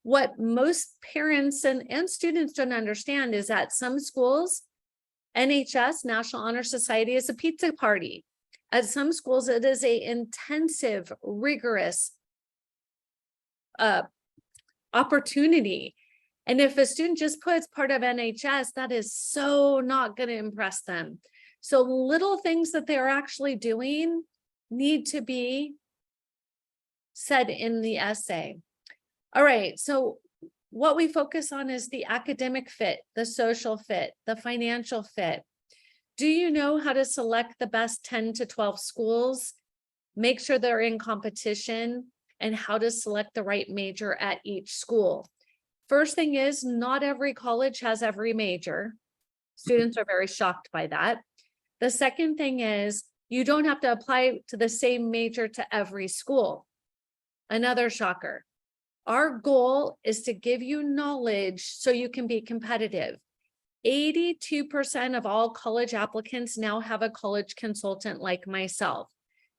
What most parents and students don't understand is that some schools, NHS, National Honor Society, is a pizza party. At some schools, it is an intensive, rigorous opportunity. And if a student just puts part of NHS, that is so not going to impress them. So little things that they're actually doing need to be said in the essay. All right, so what we focus on is the academic fit, the social fit, the financial fit. Do you know how to select the best 10 to 12 schools? Make sure they're in competition, and how to select the right major at each school. First thing is, not every college has every major. Students are very shocked by that. The second thing is, you don't have to apply to the same major to every school. Another shocker. Our goal is to give you knowledge so you can be competitive. 82% of all college applicants now have a college consultant like myself.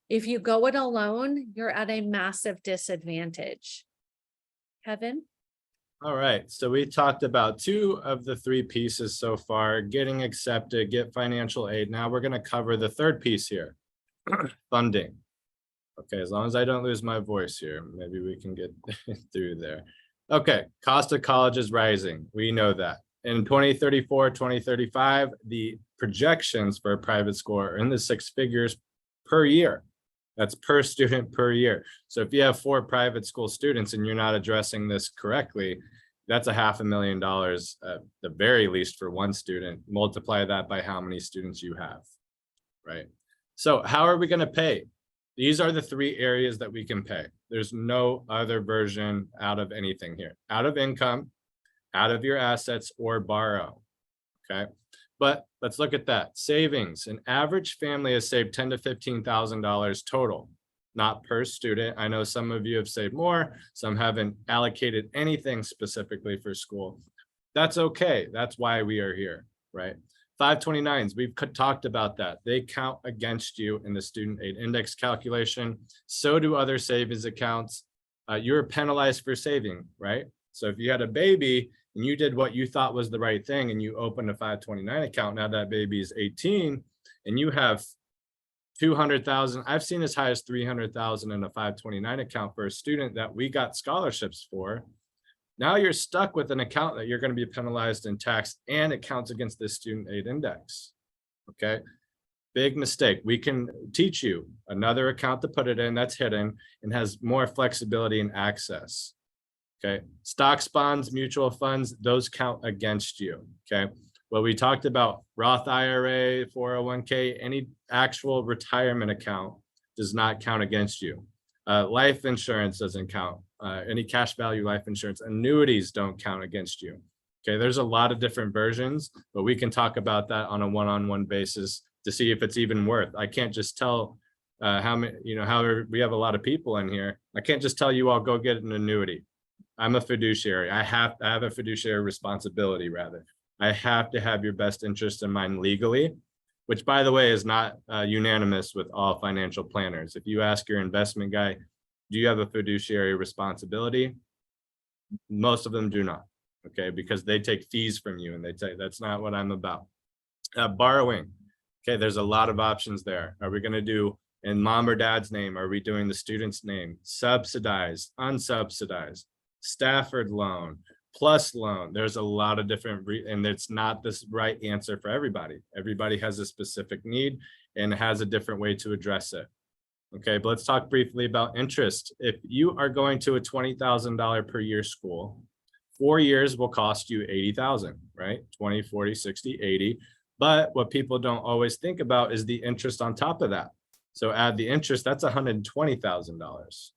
If you go it alone, you're at a massive disadvantage. Kevin? All right, so we talked about 2 of the 3 pieces so far: getting accepted, get financial aid. Now we're going to cover the 3rd piece here, funding. Okay, as long as I don't lose my voice here, maybe we can get through there. Okay, cost of college is rising. We know that. In 2034, 2035, the projections for a private school are in the 6 figures per year. That's per student per year. So if you have 4 private school students and you're not addressing this correctly, that's $500,000 at the very least for one student. Multiply that by how many students you have, right? So how are we going to pay? These are the 3 areas that we can pay. There's no other version out of anything here. Out of income, out of your assets, or borrow, okay? But let's look at that. Savings. An average family has saved $10,000 to $15,000 total, not per student. I know some of you have saved more. Some haven't allocated anything specifically for school. That's okay. That's why we are here, right? 529s, we've talked about that. They count against you in the student aid index calculation. So do other savings accounts. You're penalized for saving, right? So if you had a baby and you did what you thought was the right thing and you opened a 529 account, now that baby is 18 and you have 200,000, I've seen as high as 300,000 in a 529 account for a student that we got scholarships for. Now you're stuck with an account that you're going to be penalized and taxed, and it counts against the student aid index. Okay, big mistake. We can teach you another account to put it in that's hidden and has more flexibility and access. Okay, stocks, bonds, mutual funds, those count against you. Okay, well, we talked about Roth IRA, 401k, any actual retirement account does not count against you. Life insurance doesn't count. Any cash value life insurance, annuities don't count against you. Okay, there's a lot of different versions, but we can talk about that on a one-on-one basis to see if it's even worth. I can't just tell how many, how we have a lot of people in here. I can't just tell you all go get an annuity. I'm a fiduciary. I have a fiduciary responsibility, rather. I have to have your best interest in mind legally, which, by the way, is not unanimous with all financial planners. If you ask your investment guy, Do you have a fiduciary responsibility? Most of them do not, okay, because they take fees from you and they say, that's not what I'm about. Borrowing, okay, there's a lot of options there. Are we going to do in mom or dad's name? Are we doing the student's name? Subsidized, unsubsidized, Stafford loan, plus loan. There's a lot of different, and it's not this right answer for everybody. Everybody has a specific need and has a different way to address it. Okay, but let's talk briefly about interest. If you are going to a $20,000 per year school, 4 years will cost you 80,000, right? 20, 40, 60, 80. But what people don't always think about is the interest on top of that. So add the interest, that's $120,000,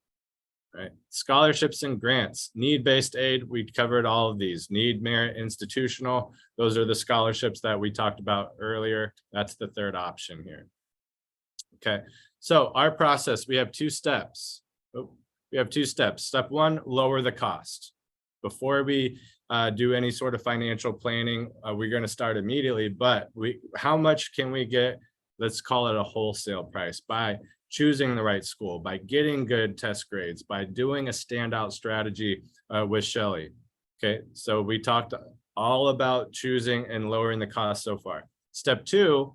right? Scholarships and grants, need-based aid, we covered all of these. Need, merit, institutional, those are the scholarships that we talked about earlier. That's the third option here. Okay, so our process, we have 2 steps. Step 1, lower the cost. Before we do any sort of financial planning, we're going to start immediately, but how much can we get? Let's call it a wholesale price by choosing the right school, by getting good test grades, by doing a standout strategy with Shelly. Okay, so we talked all about choosing and lowering the cost so far. Step 2,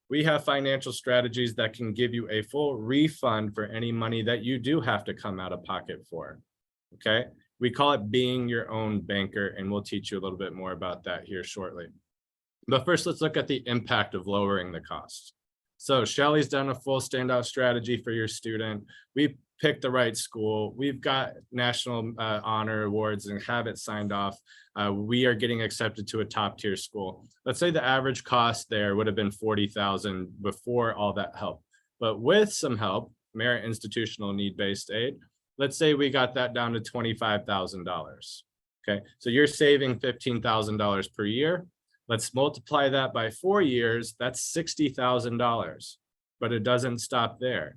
we have financial strategies that can give you a full refund for any money that you do have to come out of pocket for. Okay, we call it being your own banker, and we'll teach you a little bit more about that here shortly. But first, let's look at the impact of lowering the cost. So Shelly's done a full standout strategy for your student. We picked the right school. We've got national honor awards and have it signed off. We are getting accepted to a top tier school. Let's say the average cost there would have been $40,000 before all that help. But with some help, merit, institutional, need-based aid, let's say we got that down to $25,000. Okay, so you're saving $15,000 per year. Let's multiply that by 4 years, that's $60,000, but it doesn't stop there.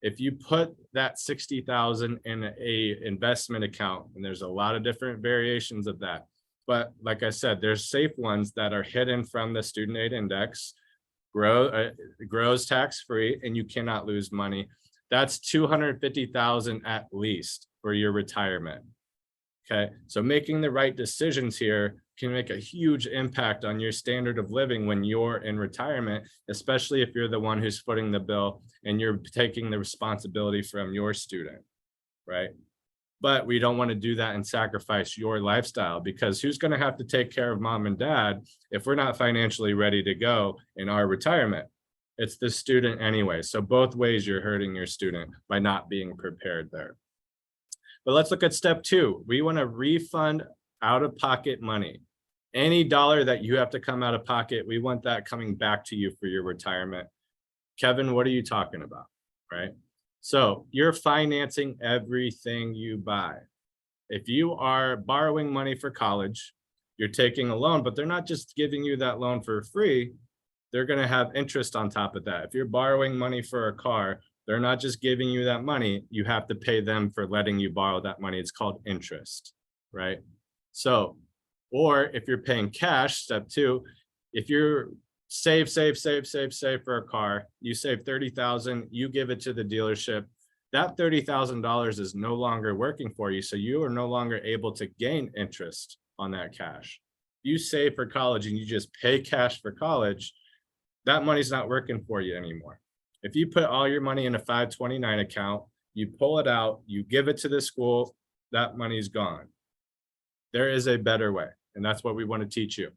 If you put that $60,000 in a investment account, and there's a lot of different variations of that, but like I said, there's safe ones that are hidden from the student aid index, grows tax-free, and you cannot lose money. That's $250,000 at least for your retirement. Okay, so making the right decisions here can make a huge impact on your standard of living when you're in retirement, especially if you're the one who's footing the bill and you're taking the responsibility from your student, right? But we don't want to do that and sacrifice your lifestyle, because who's going to have to take care of mom and dad if we're not financially ready to go in our retirement? It's the student anyway. So both ways you're hurting your student by not being prepared there. But let's look at step 2. We want to refund out-of-pocket money. Any dollar that you have to come out of pocket, we want that coming back to you for your retirement. Kevin, what are you talking about, right? So you're financing everything you buy. If you are borrowing money for college, you're taking a loan, but they're not just giving you that loan for free. They're going to have interest on top of that. If you're borrowing money for a car, they're not just giving you that money. You have to pay them for letting you borrow that money. It's called interest, right? So, or if you're paying cash, step 2, if you're save for a car, you save 30,000, you give it to the dealership, that $30,000 is no longer working for you. So you are no longer able to gain interest on that cash. You save for college and you just pay cash for college, that money's not working for you anymore. If you put all your money in a 529 account, you pull it out, you give it to the school, that money's gone. There is a better way, and that's what we want to teach you.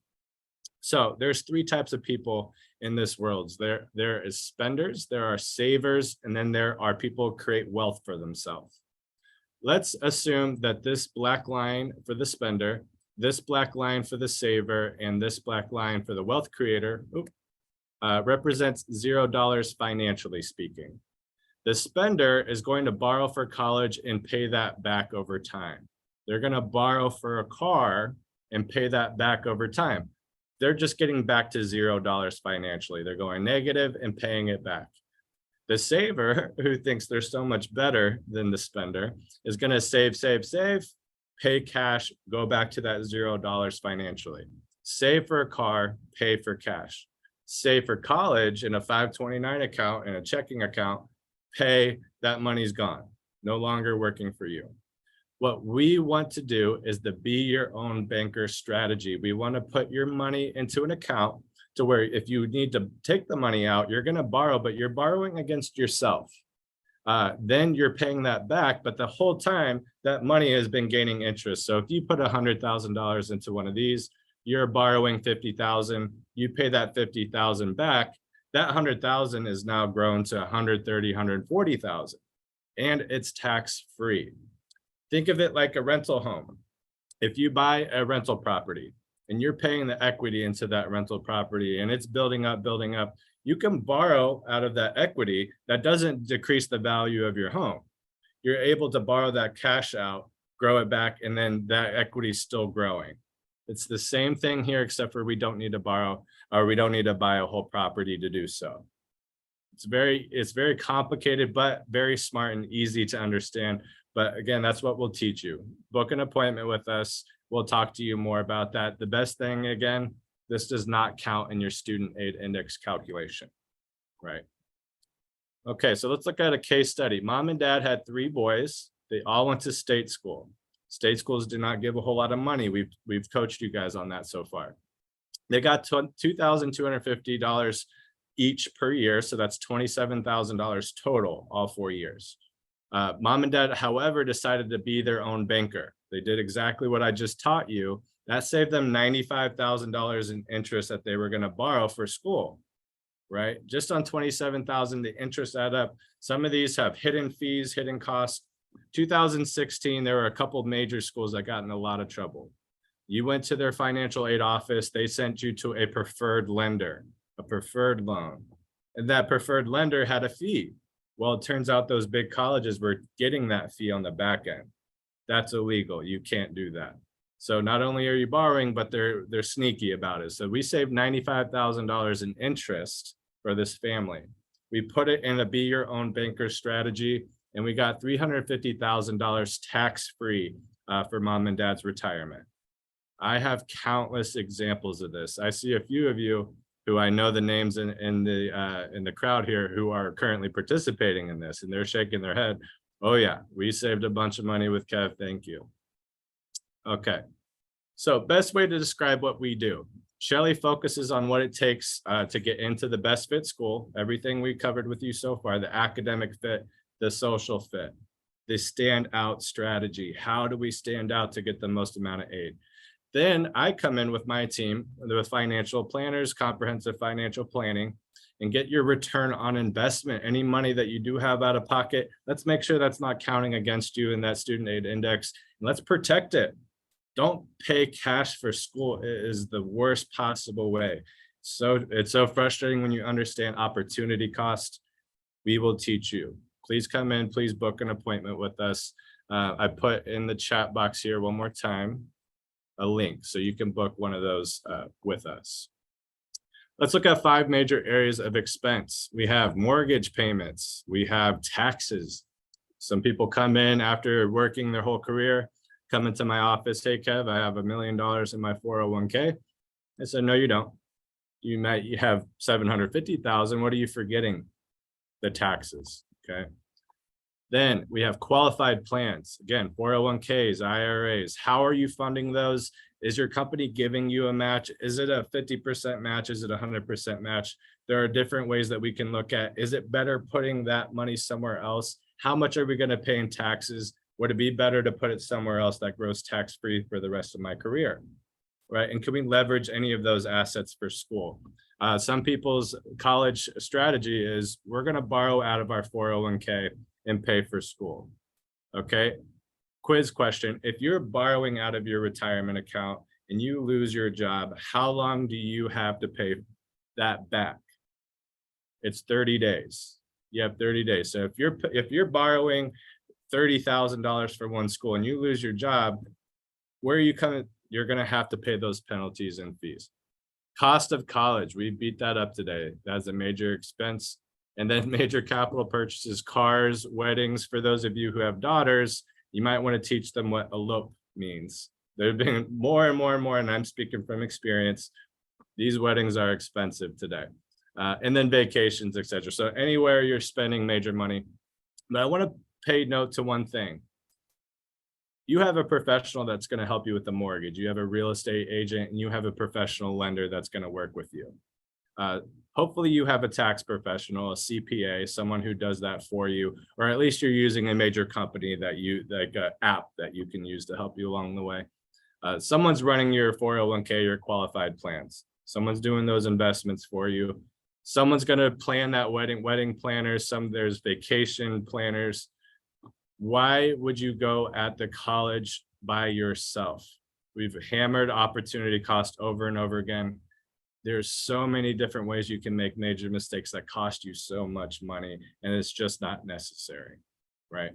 So there's 3 types of people in this world. There is spenders, there are savers, and then there are people who create wealth for themselves. Let's assume that this black line for the spender, this black line for the saver, and this black line for the wealth creator, represents $0 financially speaking. The spender is going to borrow for college and pay that back over time. They're going to borrow for a car and pay that back over time. They're just getting back to $0 financially. They're going negative and paying it back. The saver, who thinks they're so much better than the spender, is going to save, pay cash, go back to that $0 financially. Save for a car, pay for cash. Save for college in a 529 account and a checking account, pay, that money's gone. no longer working for you. What we want to do is the be your own banker strategy. We want to put your money into an account to where if you need to take the money out, you're going to borrow, but you're borrowing against yourself. Then you're paying that back, but the whole time that money has been gaining interest. So if you put $100,000 into one of these, you're borrowing 50,000, you pay that 50,000 back, that 100,000 is now grown to 130, 140,000, and it's tax free. Think of it like a rental home. If you buy a rental property and you're paying the equity into that rental property and it's building up, you can borrow out of that equity. That doesn't decrease the value of your home. You're able to borrow that cash out, grow it back, and then that equity is still growing. It's the same thing here, except for we don't need to borrow, or we don't need to buy a whole property to do so. It's very complicated, but very smart and easy to understand. But again, that's what we'll teach you. Book an appointment with us. We'll talk to you more about that. The best thing, again, this does not count in your student aid index calculation, right? Okay, so let's look at a case study. Mom and dad had 3 boys. They all went to state school. State schools do not give a whole lot of money. We've coached you guys on that so far. They got $2,250 each per year, so that's $27,000 total, all 4 years. Mom and dad, however, decided to be their own banker. They did exactly what I just taught you. That saved them $95,000 in interest that they were going to borrow for school, right? Just on $27,000, the interest add up. Some of these have hidden fees, hidden costs. 2016, there were a couple of major schools that got in a lot of trouble. You went to their financial aid office, they sent you to a preferred lender, a preferred loan, and that preferred lender had a fee. Well, it turns out those big colleges were getting that fee on the back end. That's illegal. You can't do that. So not only are you borrowing, but they're sneaky about it. So we saved $95,000 in interest for this family. We put it in a be your own banker strategy, and we got $350,000 tax-free for mom and dad's retirement. I have countless examples of this. I see a few of you who I know the names in the crowd here who are currently participating in this, and they're shaking their head. Oh yeah, we saved a bunch of money with Kev, thank you. Okay, so best way to describe what we do. Shelly focuses on what it takes to get into the best fit school, everything we covered with you so far, the academic fit, the social fit, the standout strategy. How do we stand out to get the most amount of aid? Then I come in with my team, with financial planners, comprehensive financial planning, and get your return on investment. Any money that you do have out of pocket, let's make sure that's not counting against you in that student aid index. And let's protect it. Don't pay cash for school. It is the worst possible way. So it's so frustrating when you understand opportunity cost. We will teach you. Please come in, please book an appointment with us. I put in the chat box here one more time a link so you can book one of those with us. Let's look at 5 major areas of expense. We have mortgage payments. We have taxes. Some people come in after working their whole career, come into my office, hey Kev, I have $1 million in my 401k. I said, no, you don't. You have 750,000. What are you forgetting? The taxes, okay? Then we have qualified plans. Again, 401ks, IRAs. How are you funding those? Is your company giving you a match? Is it a 50% match? Is it a 100% match? There are different ways that we can look at. Is it better putting that money somewhere else? How much are we going to pay in taxes? Would it be better to put it somewhere else that grows tax-free for the rest of my career, right? And can we leverage any of those assets for school? Some people's college strategy is we're going to borrow out of our 401k and pay for school, okay? Quiz question, if you're borrowing out of your retirement account and you lose your job, how long do you have to pay that back? It's 30 days. You have 30 days. So if you're borrowing $30,000 for one school and you lose your job, where are you coming? You're going to have to pay those penalties and fees. Cost of college, we beat that up today. That's a major expense. And then major capital purchases, cars, weddings. For those of you who have daughters, you might want to teach them what elope means. There have been more and more and more, and I'm speaking from experience. These weddings are expensive today. And then vacations, etc. So anywhere you're spending major money. But I want to pay note to one thing. You have a professional that's going to help you with the mortgage. You have a real estate agent and you have a professional lender that's going to work with you. Hopefully you have a tax professional, a CPA, someone who does that for you, or at least you're using a major company that like an app that you can use to help you along the way. Someone's running your 401k, your qualified plans. Someone's doing those investments for you. Someone's going to plan that wedding planners. There's vacation planners. Why would you go at the college by yourself? We've hammered opportunity cost over and over again. There's so many different ways you can make major mistakes that cost you so much money, and it's just not necessary, right?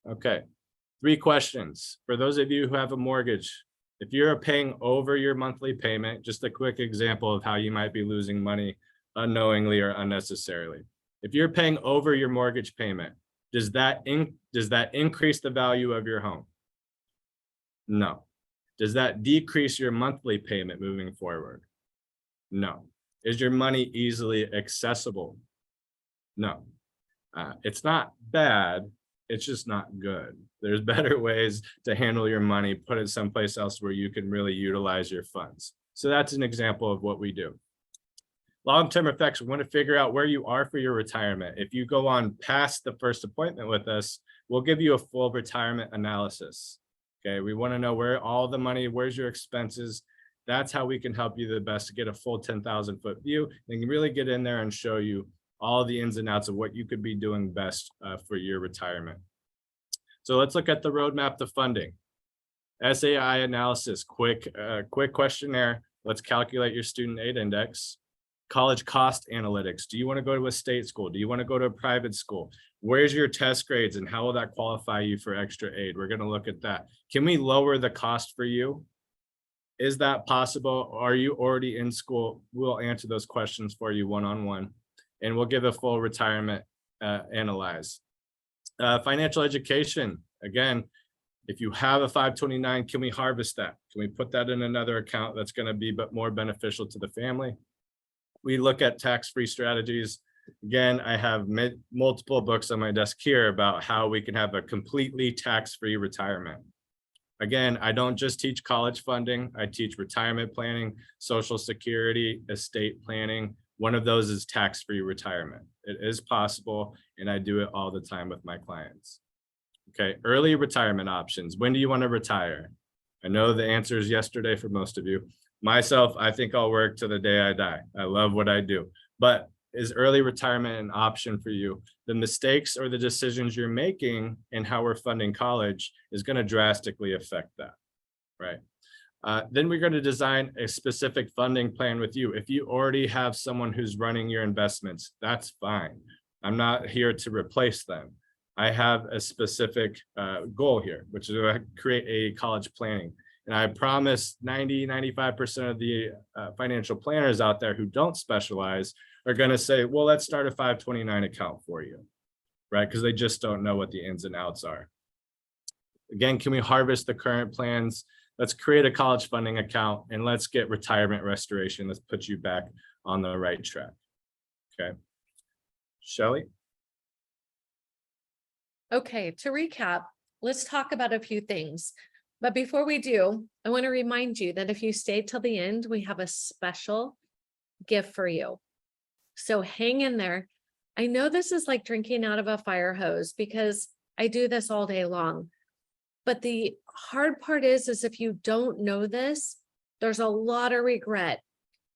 Okay, 3 questions. For those of you who have a mortgage, if you're paying over your monthly payment, just a quick example of how you might be losing money unknowingly or unnecessarily. If you're paying over your mortgage payment, does that increase the value of your home? No. Does that decrease your monthly payment moving forward? No. Is your money easily accessible? No. It's not bad. It's just not good. There's better ways to handle your money, put it someplace else where you can really utilize your funds. So that's an example of what we do. Long-term effects, we want to figure out where you are for your retirement. If you go on past the first appointment with us, we'll give you a full retirement analysis. Okay, we want to know where all the money, where's your expenses. That's how we can help you the best to get a full 10,000-foot view and really get in there and show you all the ins and outs of what you could be doing best for your retirement. So let's look at the roadmap to funding. SAI analysis, quick questionnaire. Let's calculate your student aid index. College cost analytics. Do you want to go to a state school? Do you want to go to a private school? Where's your test grades and how will that qualify you for extra aid? We're going to look at that. Can we lower the cost for you? Is that possible? Are you already in school? We'll answer those questions for you one-on-one, and we'll give a full retirement analyze. Financial education. Again, if you have a 529, can we harvest that? Can we put that in another account that's going to be more beneficial to the family? We look at tax-free strategies. Again, I have multiple books on my desk here about how we can have a completely tax-free retirement. Again, I don't just teach college funding. I teach retirement planning, Social Security, estate planning. One of those is tax-free retirement. It is possible, and I do it all the time with my clients. Okay, early retirement options. When do you want to retire? I know the answer is yesterday for most of you. Myself, I think I'll work to the day I die. I love what I do. But is early retirement an option for you? The mistakes or the decisions you're making and how we're funding college is going to drastically affect that, right? Then we're going to design a specific funding plan with you. If you already have someone who's running your investments, that's fine. I'm not here to replace them. I have a specific goal here, which is to create a college planning. And I promise 95% of the financial planners out there who don't specialize are going to say, well, let's start a 529 account for you, right? Because they just don't know what the ins and outs are. Again, can we harvest the current plans? Let's create a college funding account and let's get retirement restoration. Let's put you back on the right track. Okay. Shelley? Okay, to recap, let's talk about a few things. But before we do, I want to remind you that if you stayed till the end, we have a special gift for you. So hang in there. I know this is like drinking out of a fire hose because I do this all day long. But the hard part is if you don't know this, there's a lot of regret.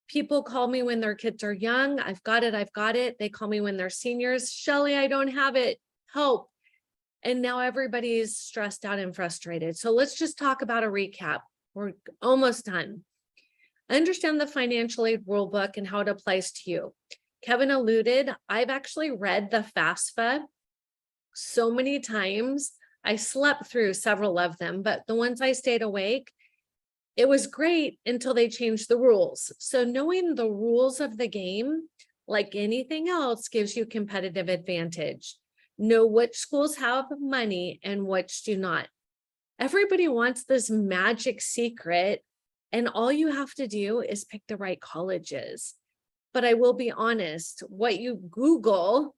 People call me when their kids are young. I've got it. They call me when they're seniors. Shelley, I don't have it. Help. And now everybody's stressed out and frustrated. So let's just talk about a recap. We're almost done. Understand the financial aid rule book and how it applies to you. Kevin alluded, I've actually read the FAFSA so many times. I slept through several of them, but the ones I stayed awake, it was great until they changed the rules. So knowing the rules of the game, like anything else, gives you competitive advantage. Know which schools have money and which do not. Everybody wants this magic secret, and all you have to do is pick the right colleges. But I will be honest, what you Google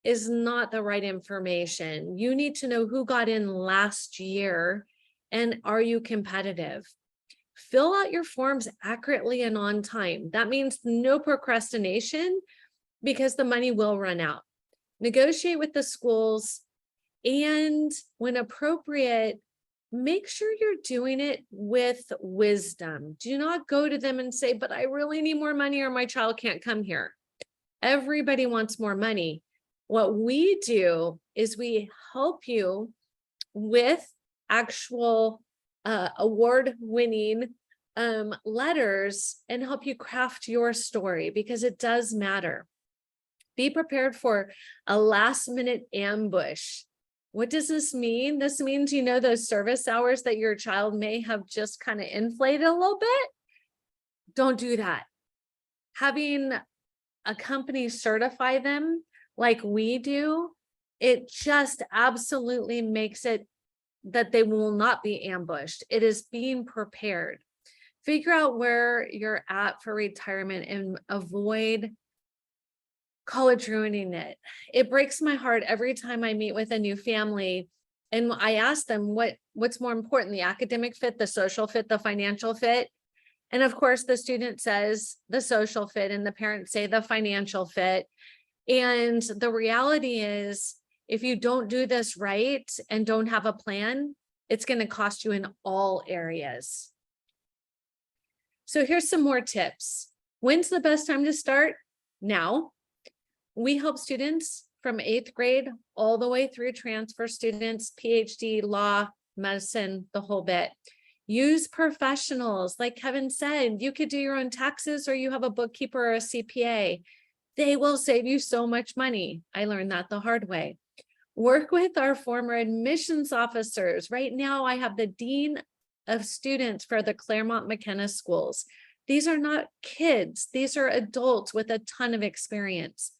is not the right information. You need to know who got in last year and are you competitive? Fill out your forms accurately and on time. That means no procrastination because the money will run out. Negotiate with the schools, and when appropriate, make sure you're doing it with wisdom. Do not go to them and say, but I really need more money or my child can't come here. Everybody wants more money. What we do is we help you with actual award-winning letters and help you craft your story, because it does matter. Be prepared for a last-minute ambush. What does this mean? This means, you know, those service hours that your child may have just kind of inflated a little bit. Don't do that. Having a company certify them like we do, it just absolutely makes it that they will not be ambushed. It is being prepared. Figure out where you're at for retirement and avoid college ruining it. It breaks my heart every time I meet with a new family and I ask them what's more important, the academic fit, the social fit, the financial fit. And of course, the student says the social fit and the parents say the financial fit. And the reality is, if you don't do this right and don't have a plan, it's going to cost you in all areas. So here's some more tips. When's the best time to start? Now. We help students from 8th grade all the way through transfer students, PhD, law, medicine, the whole bit. Use professionals. Like Kevin said, you could do your own taxes or you have a bookkeeper or a CPA. They will save you so much money. I learned that the hard way. Work with our former admissions officers. Right now, I have the dean of students for the Claremont McKenna schools. These are not kids. These are adults with a ton of experience.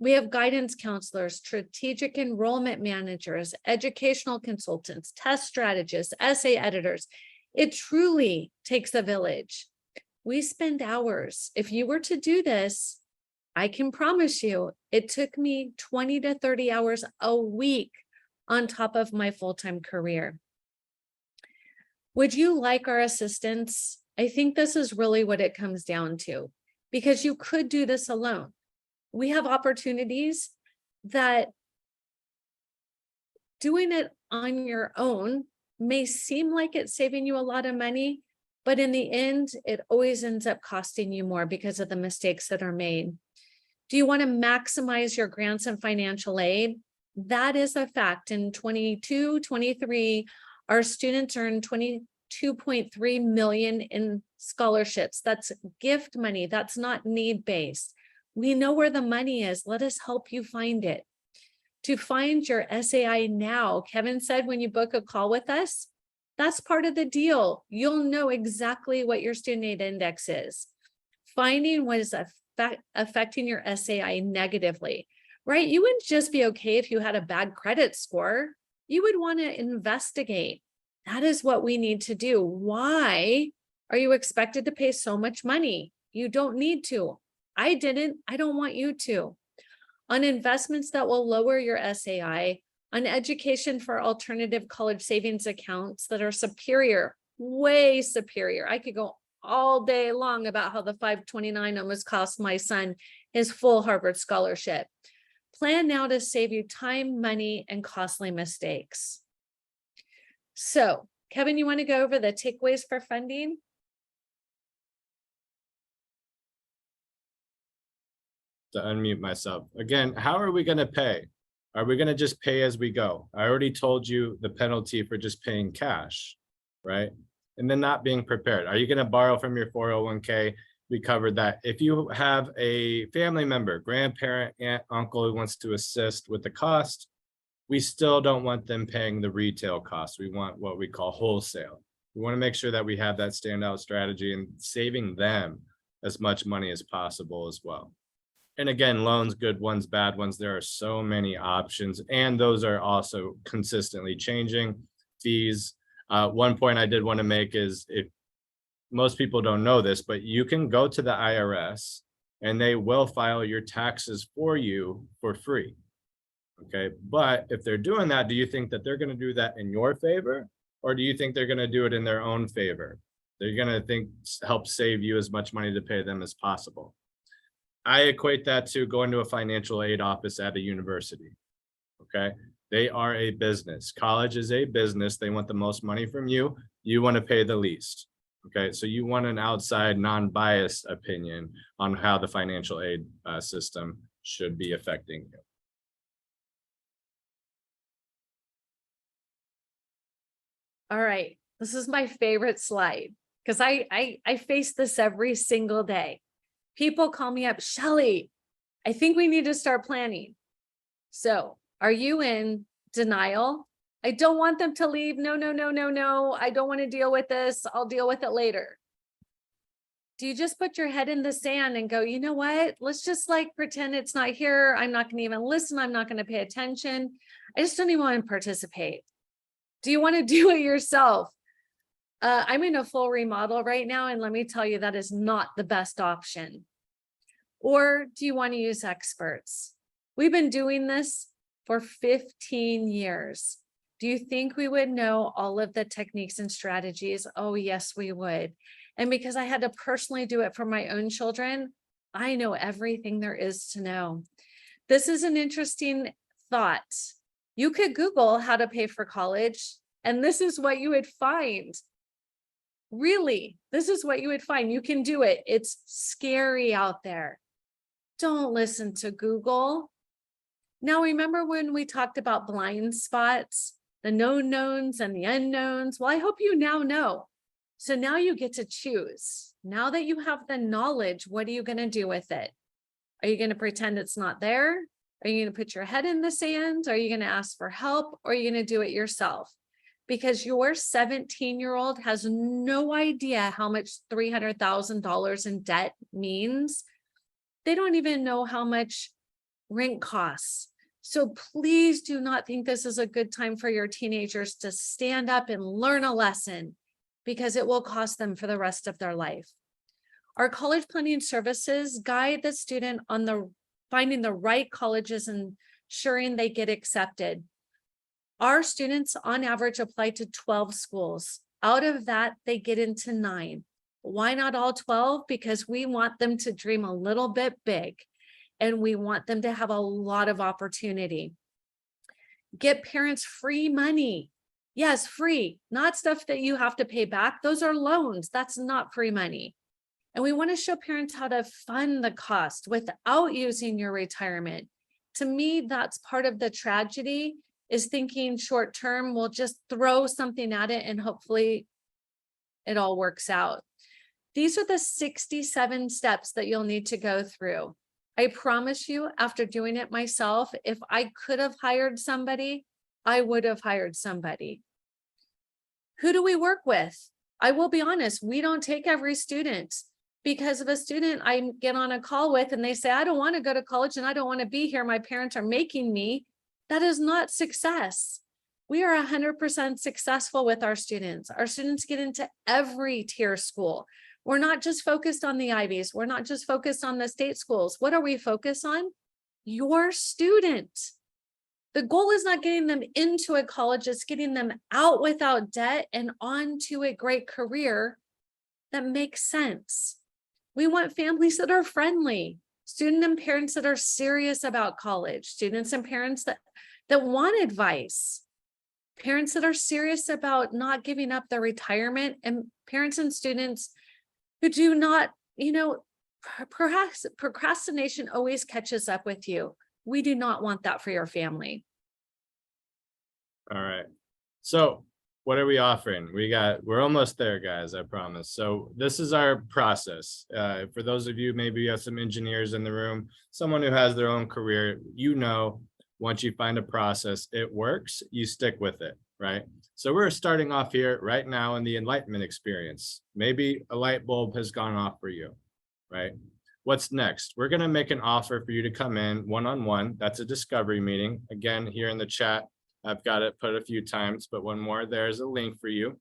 We have guidance counselors, strategic enrollment managers, educational consultants, test strategists, essay editors. It truly takes a village. We spend hours. If you were to do this, I can promise you, it took me 20 to 30 hours a week on top of my full-time career. Would you like our assistance? I think this is really what it comes down to, because you could do this alone. We have opportunities that doing it on your own may seem like it's saving you a lot of money, but in the end, it always ends up costing you more because of the mistakes that are made. Do you want to maximize your grants and financial aid? That is a fact. In 22, 23, our students earned 22.3 million in scholarships. That's gift money. That's not need-based. We know where the money is. Let us help you find it. To find your SAI now, Kevin said, when you book a call with us, that's part of the deal. You'll know exactly what your student aid index is. Finding what is affecting your SAI negatively, right? You wouldn't just be okay if you had a bad credit score. You would want to investigate. That is what we need to do. Why are you expected to pay so much money? You don't need to. I didn't. I don't want you to. On investments that will lower your SAI, on education for alternative college savings accounts that are superior, way superior. I could go all day long about how the 529 almost cost my son his full Harvard scholarship. Plan now to save you time, money, and costly mistakes. So, Kevin, you want to go over the takeaways for funding? To unmute myself. Again, how are we going to pay? Are we going to just pay as we go? I already told you the penalty for just paying cash, right? And then not being prepared. Are you going to borrow from your 401k? We covered that. If you have a family member, grandparent, aunt, uncle who wants to assist with the cost, we still don't want them paying the retail cost. We want what we call wholesale. We want to make sure that we have that standout strategy and saving them as much money as possible as well. And again, loans, good ones, bad ones, there are so many options, and those are also consistently changing. Fees. One point I did want to make is, if most people don't know this, but you can go to the IRS and they will file your taxes for you for free. Okay, but if they're doing that, do you think that they're going to do that in your favor? Or do you think they're going to do it in their own favor? They're going to help save you as much money to pay them as possible. I equate that to going to a financial aid office at a university. Okay, they are a business. College is a business. They want the most money from you. You want to pay the least. Okay, so you want an outside, non-biased opinion on how the financial aid system should be affecting you. All right, this is my favorite slide because I face this every single day. People call me up, Shelly, I think we need to start planning. So are you in denial? I don't want them to leave. No, no, no, no, no. I don't want to deal with this. I'll deal with it later. Do you just put your head in the sand and go, you know what? Let's just like pretend it's not here. I'm not going to even listen. I'm not going to pay attention. I just don't even want to participate. Do you want to do it yourself? I'm in a full remodel right now, and let me tell you, that is not the best option. Or do you want to use experts? We've been doing this for 15 years. Do you think we would know all of the techniques and strategies? Oh, yes, we would. And because I had to personally do it for my own children, I know everything there is to know. This is an interesting thought. You could Google how to pay for college, and this is what you would find. Really, this is what you would find. You can do it. It's scary out there. Don't listen to Google. Now, remember when we talked about blind spots, the known knowns and the unknowns? Well, I hope you now know. So now you get to choose. Now that you have the knowledge, what are you going to do with it? Are you going to pretend it's not there? Are you going to put your head in the sand? Are you going to ask for help? Or are you going to do it yourself? Because your 17-year-old has no idea how much $300,000 in debt means. They don't even know how much rent costs. So please do not think this is a good time for your teenagers to stand up and learn a lesson, because it will cost them for the rest of their life. Our college planning services guide the student on finding the right colleges and ensuring they get accepted. Our students on average apply to 12 schools. Out of that, they get into 9. Why not all 12? Because we want them to dream a little bit big, and we want them to have a lot of opportunity. Get parents free money. Yes, free, not stuff that you have to pay back. Those are loans. That's not free money. And we want to show parents how to fund the cost without using your retirement. To me, that's part of the tragedy, is thinking short term, we'll just throw something at it and hopefully it all works out. These are the 67 steps that you'll need to go through. I promise you, after doing it myself, if I could have hired somebody, I would have hired somebody. Who do we work with? I will be honest, we don't take every student. Because of a student I get on a call with and they say, I don't want to go to college and I don't want to be here. My parents are making me. That is not success. We are 100% successful with our students. Our students get into every tier school. We're not just focused on the Ivies. We're not just focused on the state schools. What are we focused on? Your student. The goal is not getting them into a college, it's getting them out without debt and onto a great career that makes sense. We want families that are friendly, students and parents that are serious about college, students and parents that want advice, parents that are serious about not giving up their retirement, and parents and students who do not, perhaps procrastination always catches up with you. We do not want that for your family. All right. So what are we offering? We're almost there, guys, I promise. So this is our process. For those of you, maybe you have some engineers in the room, someone who has their own career, once you find a process, it works, you stick with it, right? So we're starting off here right now in the enlightenment experience. Maybe a light bulb has gone off for you, right? What's next? We're going to make an offer for you to come in one-on-one. That's a discovery meeting. Again, here in the chat, I've got it put a few times, but one more, there's a link for you.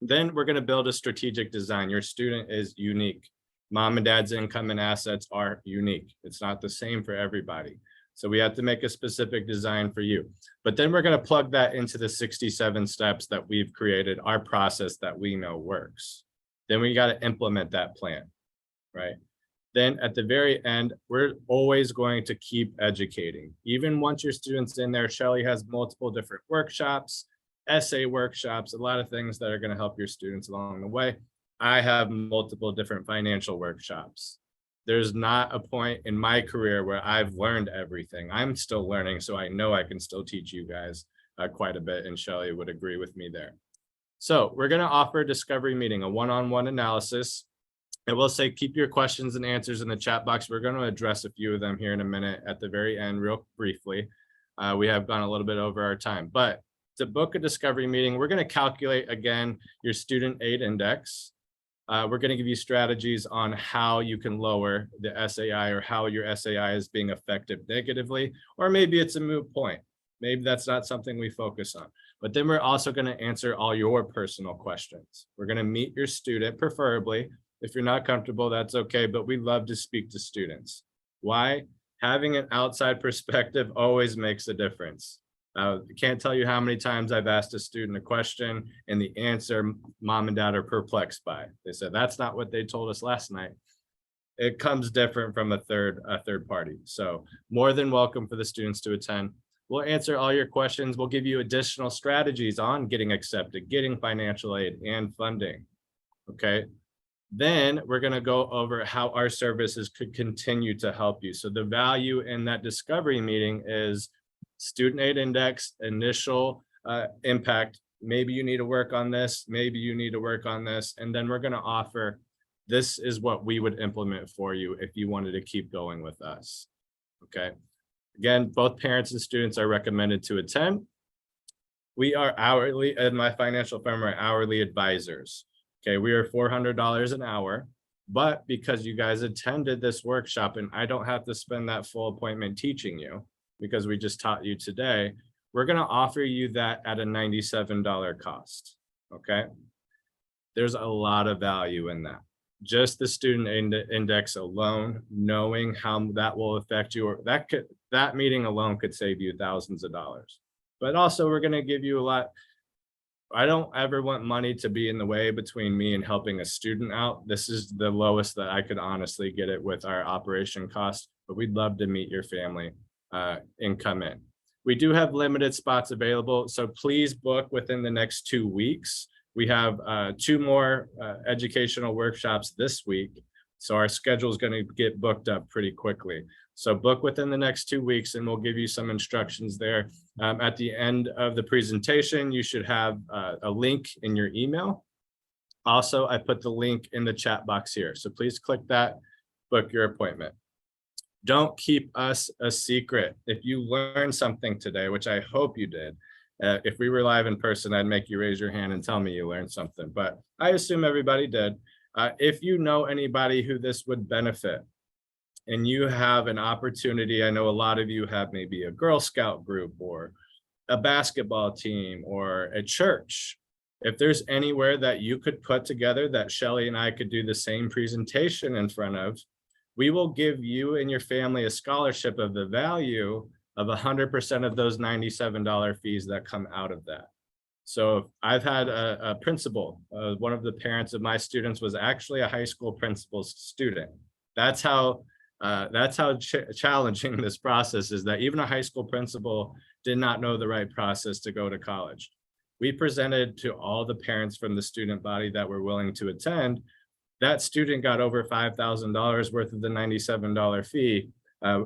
Then we're going to build a strategic design. Your student is unique. Mom and dad's income and assets are unique. It's not the same for everybody. So we have to make a specific design for you. But then we're going to plug that into the 67 steps that we've created, our process that we know works. Then we got to implement that plan, right? Then at the very end, we're always going to keep educating. Even once your student's in there, Shelly has multiple different workshops, essay workshops, a lot of things that are going to help your students along the way. I have multiple different financial workshops. There's not a point in my career where I've learned everything. I'm still learning, so I know I can still teach you guys quite a bit, and Shelly would agree with me there. So we're going to offer a discovery meeting, a one-on-one analysis. I will say, keep your questions and answers in the chat box. We're going to address a few of them here in a minute at the very end, real briefly. We have gone a little bit over our time, but to book a discovery meeting, we're going to calculate, again, your student aid index. We're going to give you strategies on how you can lower the SAI, or how your SAI is being affected negatively, or maybe it's a moot point. Maybe that's not something we focus on. But then we're also going to answer all your personal questions. We're going to meet your student, preferably. If you're not comfortable, that's okay, but we love to speak to students. Why? Having an outside perspective always makes a difference. I can't tell you how many times I've asked a student a question and the answer mom and dad are perplexed by. They said, that's not what they told us last night. It comes different from a third party. So more than welcome for the students to attend. We'll answer all your questions. We'll give you additional strategies on getting accepted, getting financial aid and funding. Okay. Then we're going to go over how our services could continue to help you. So the value in that discovery meeting is student aid index, initial impact. Maybe you need to work on this. Maybe you need to work on this. And then we're going to offer, this is what we would implement for you if you wanted to keep going with us. Okay. Again, both parents and students are recommended to attend. We are hourly, and my financial firm are hourly advisors. Okay, we are $400 an hour, but because you guys attended this workshop and I don't have to spend that full appointment teaching you because we just taught you today, we're going to offer you that at a $97 cost. Okay, there's a lot of value in that. Just the student index alone, knowing how that will affect you, or that meeting alone could save you thousands of dollars. But also we're going to give you a lot. I don't ever want money to be in the way between me and helping a student out. This is the lowest that I could honestly get it with our operation cost, but we'd love to meet your family and come in. We do have limited spots available, so please book within the next 2 weeks. We have 2 more educational workshops this week, so our schedule is going to get booked up pretty quickly. So book within the next 2 weeks and we'll give you some instructions there. At the end of the presentation, you should have a link in your email. Also, I put the link in the chat box here. So please click that, book your appointment. Don't keep us a secret. If you learned something today, which I hope you did, if we were live in person, I'd make you raise your hand and tell me you learned something, but I assume everybody did. If you know anybody who this would benefit, and you have an opportunity, I know a lot of you have maybe a Girl Scout group or a basketball team or a church. If there's anywhere that you could put together that Shelly and I could do the same presentation in front of, we will give you and your family a scholarship of the value of 100% of those $97 fees that come out of that. So I've had a principal, one of the parents of my students was actually a high school principal's student. That's how challenging this process is, that even a high school principal did not know the right process to go to college. We presented to all the parents from the student body that were willing to attend. That student got over $5,000 worth of the $97 fee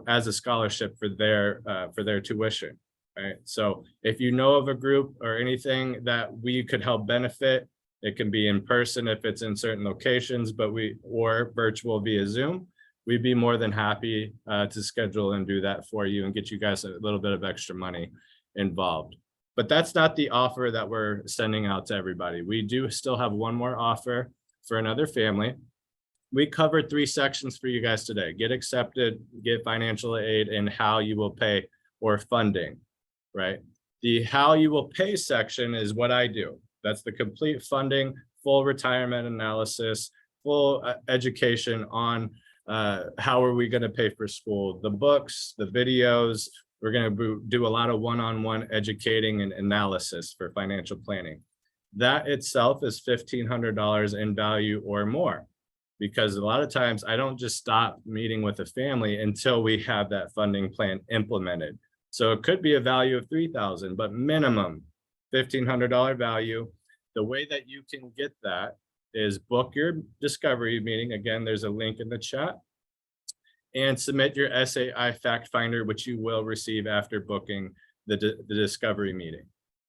as a scholarship for their tuition. Right. So if you know of a group or anything that we could help benefit, it can be in person if it's in certain locations, or virtual via Zoom. We'd be more than happy to schedule and do that for you and get you guys a little bit of extra money involved. But that's not the offer that we're sending out to everybody. We do still have one more offer for another family. We covered 3 sections for you guys today: get accepted, get financial aid, and how you will pay, or funding, right? The how you will pay section is what I do. That's the complete funding, full retirement analysis, full education on How are we going to pay for school? The books, the videos. We're going to do a lot of one-on-one educating and analysis for financial planning. That itself is $1,500 in value or more, because a lot of times I don't just stop meeting with a family until we have that funding plan implemented. So it could be a value of $3,000, but minimum $1,500 value. The way that you can get that is book your discovery meeting. Again, there's a link in the chat, and submit your SAI fact finder, which you will receive after booking the discovery meeting.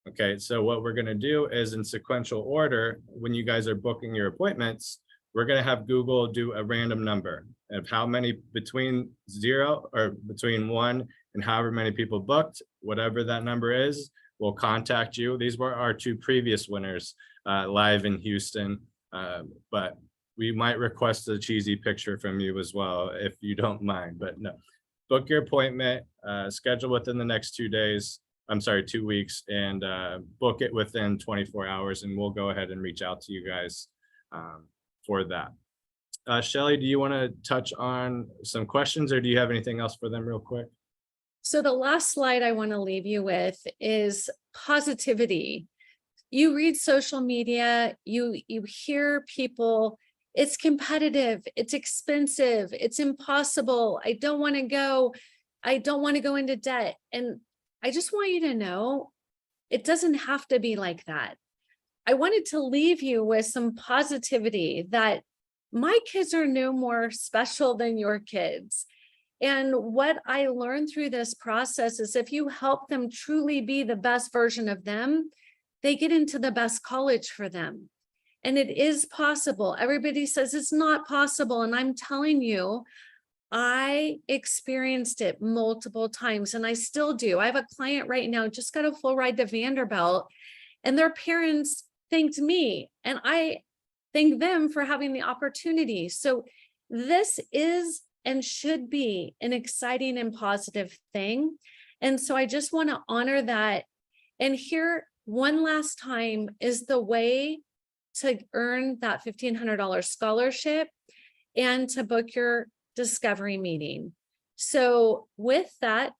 Okay, so what we're going to do is in sequential order, when you guys are booking your appointments, we're going to have Google do a random number of how many between 0 or between 1 and however many people booked, whatever that number is, we'll contact you. These were our 2 previous winners live in Houston, but we might request a cheesy picture from you as well, if you don't mind, but no. Book your appointment, schedule within the next 2 days. I'm sorry, 2 weeks, and book it within 24 hours, and we'll go ahead and reach out to you guys for that. Shelly, do you want to touch on some questions, or do you have anything else for them real quick? So the last slide I want to leave you with is positivity. You read social media, you hear people, it's competitive, it's expensive, it's impossible, I don't want to go, I don't want to go into debt. And I just want you to know, it doesn't have to be like that. I wanted to leave you with some positivity that my kids are no more special than your kids. And what I learned through this process is if you help them truly be the best version of them, they get into the best college for them. And it is possible. Everybody says it's not possible. And I'm telling you, I experienced it multiple times, and I still do. I have a client right now, just got a full ride to Vanderbilt, and their parents thanked me, and I thank them for having the opportunity. So this is and should be an exciting and positive thing. And so I just want to honor that. And here, one last time, is the way to earn that $1,500 scholarship and to book your discovery meeting. So with that,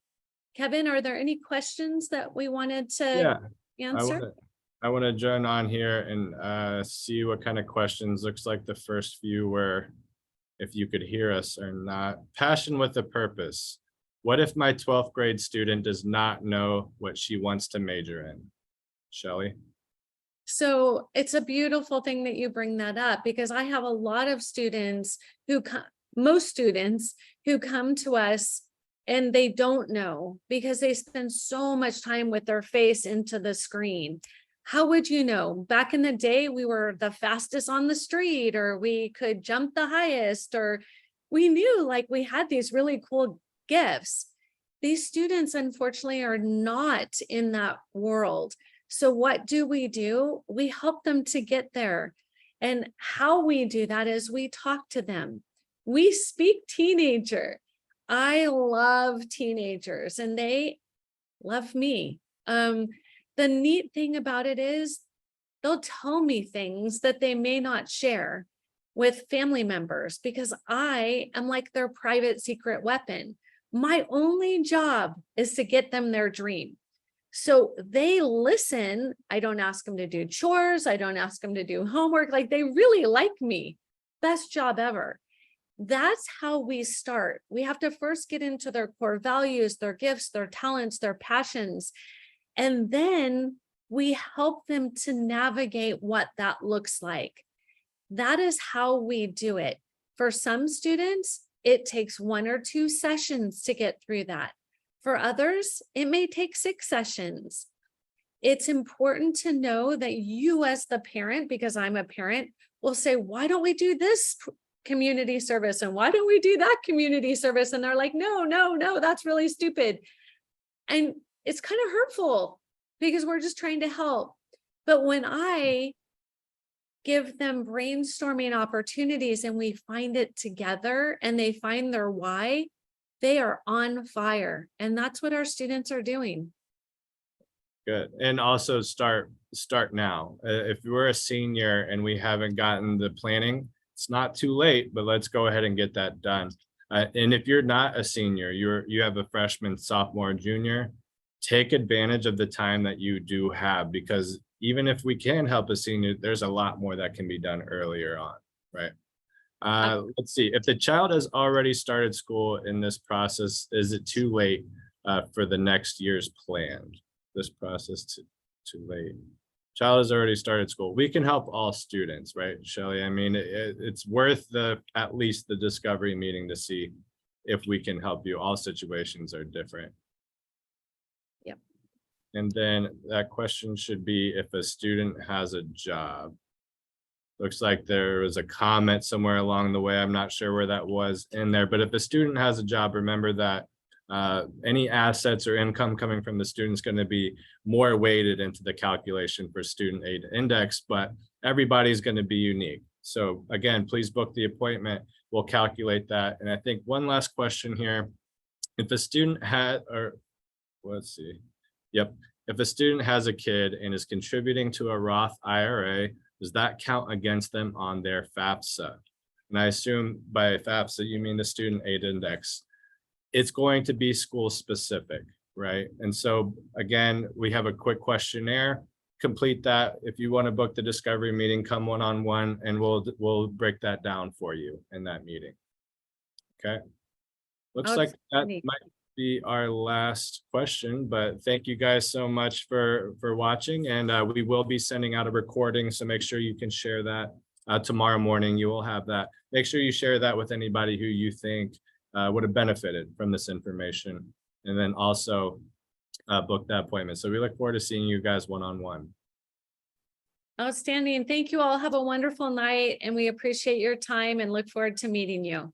Kevin, are there any questions that we wanted to answer? I want to join on here and see what kind of questions. Looks like the first few were, if you could hear us or not. Passion with a purpose. What if my 12th grade student does not know what she wants to major in? Shelly? So it's a beautiful thing that you bring that up, because I have a lot of students who most students who come to us and they don't know, because they spend so much time with their face into the screen. How would you know? Back in the day, we were the fastest on the street, or we could jump the highest, or we knew like we had these really cool gifts. These students, unfortunately, are not in that world. So what do? We help them to get there. And how we do that is we talk to them. We speak teenager. I love teenagers and they love me. The neat thing about it is they'll tell me things that they may not share with family members, because I am like their private secret weapon. My only job is to get them their dream. So they listen. I don't ask them to do chores. I don't ask them to do homework. Like, they really like me. Best job ever. That's how we start. We have to first get into their core values, their gifts, their talents, their passions. And then we help them to navigate what that looks like. That is how we do it. For some students, it takes 1 or 2 sessions to get through that. For others, it may take 6 sessions. It's important to know that you, as the parent, because I'm a parent, will say, why don't we do this community service? And why don't we do that community service? And they're like, no, that's really stupid. And it's kind of hurtful because we're just trying to help. But when I give them brainstorming opportunities and we find it together and they find their why, they are on fire. And that's what our students are doing. Good. And also start now. If we're a senior and we haven't gotten the planning, It's not too late, but let's go ahead and get that done. And if you're not a senior, you have a freshman, sophomore, junior, take advantage of the time that you do have, because even if we can help a senior, there's a lot more that can be done earlier on, right? Let's see, if the child has already started school in this process, is it too late for the next year's plan? This process too late. Child has already started school. We can help all students, right, Shelley? I mean, it's worth at least the discovery meeting to see if we can help you. All situations are different. Yep. And then that question should be if a student has a job. Looks like there was a comment somewhere along the way. I'm not sure where that was in there, but if a student has a job, remember that any assets or income coming from the student is going to be more weighted into the calculation for student aid index, but everybody's going to be unique. So again, please book the appointment. We'll calculate that. And I think one last question here. If a student had, or let's see. Yep. If a student has a kid and is contributing to a Roth IRA, does that count against them on their FAFSA? And I assume by FAFSA, you mean the student aid index. It's going to be school specific, right? And so again, we have a quick questionnaire. Complete that. If you want to book the discovery meeting, come one-on-one, and we'll break that down for you in that meeting. Okay. Looks like that might be our last question, but thank you guys so much for watching, and we will be sending out a recording, so make sure you can share that tomorrow morning. You will have that. Make sure you share that with anybody who you think would have benefited from this information, and then also book that appointment. So we look forward to seeing you guys one-on-one. Outstanding. Thank you all. Have a wonderful night, and we appreciate your time and look forward to meeting you.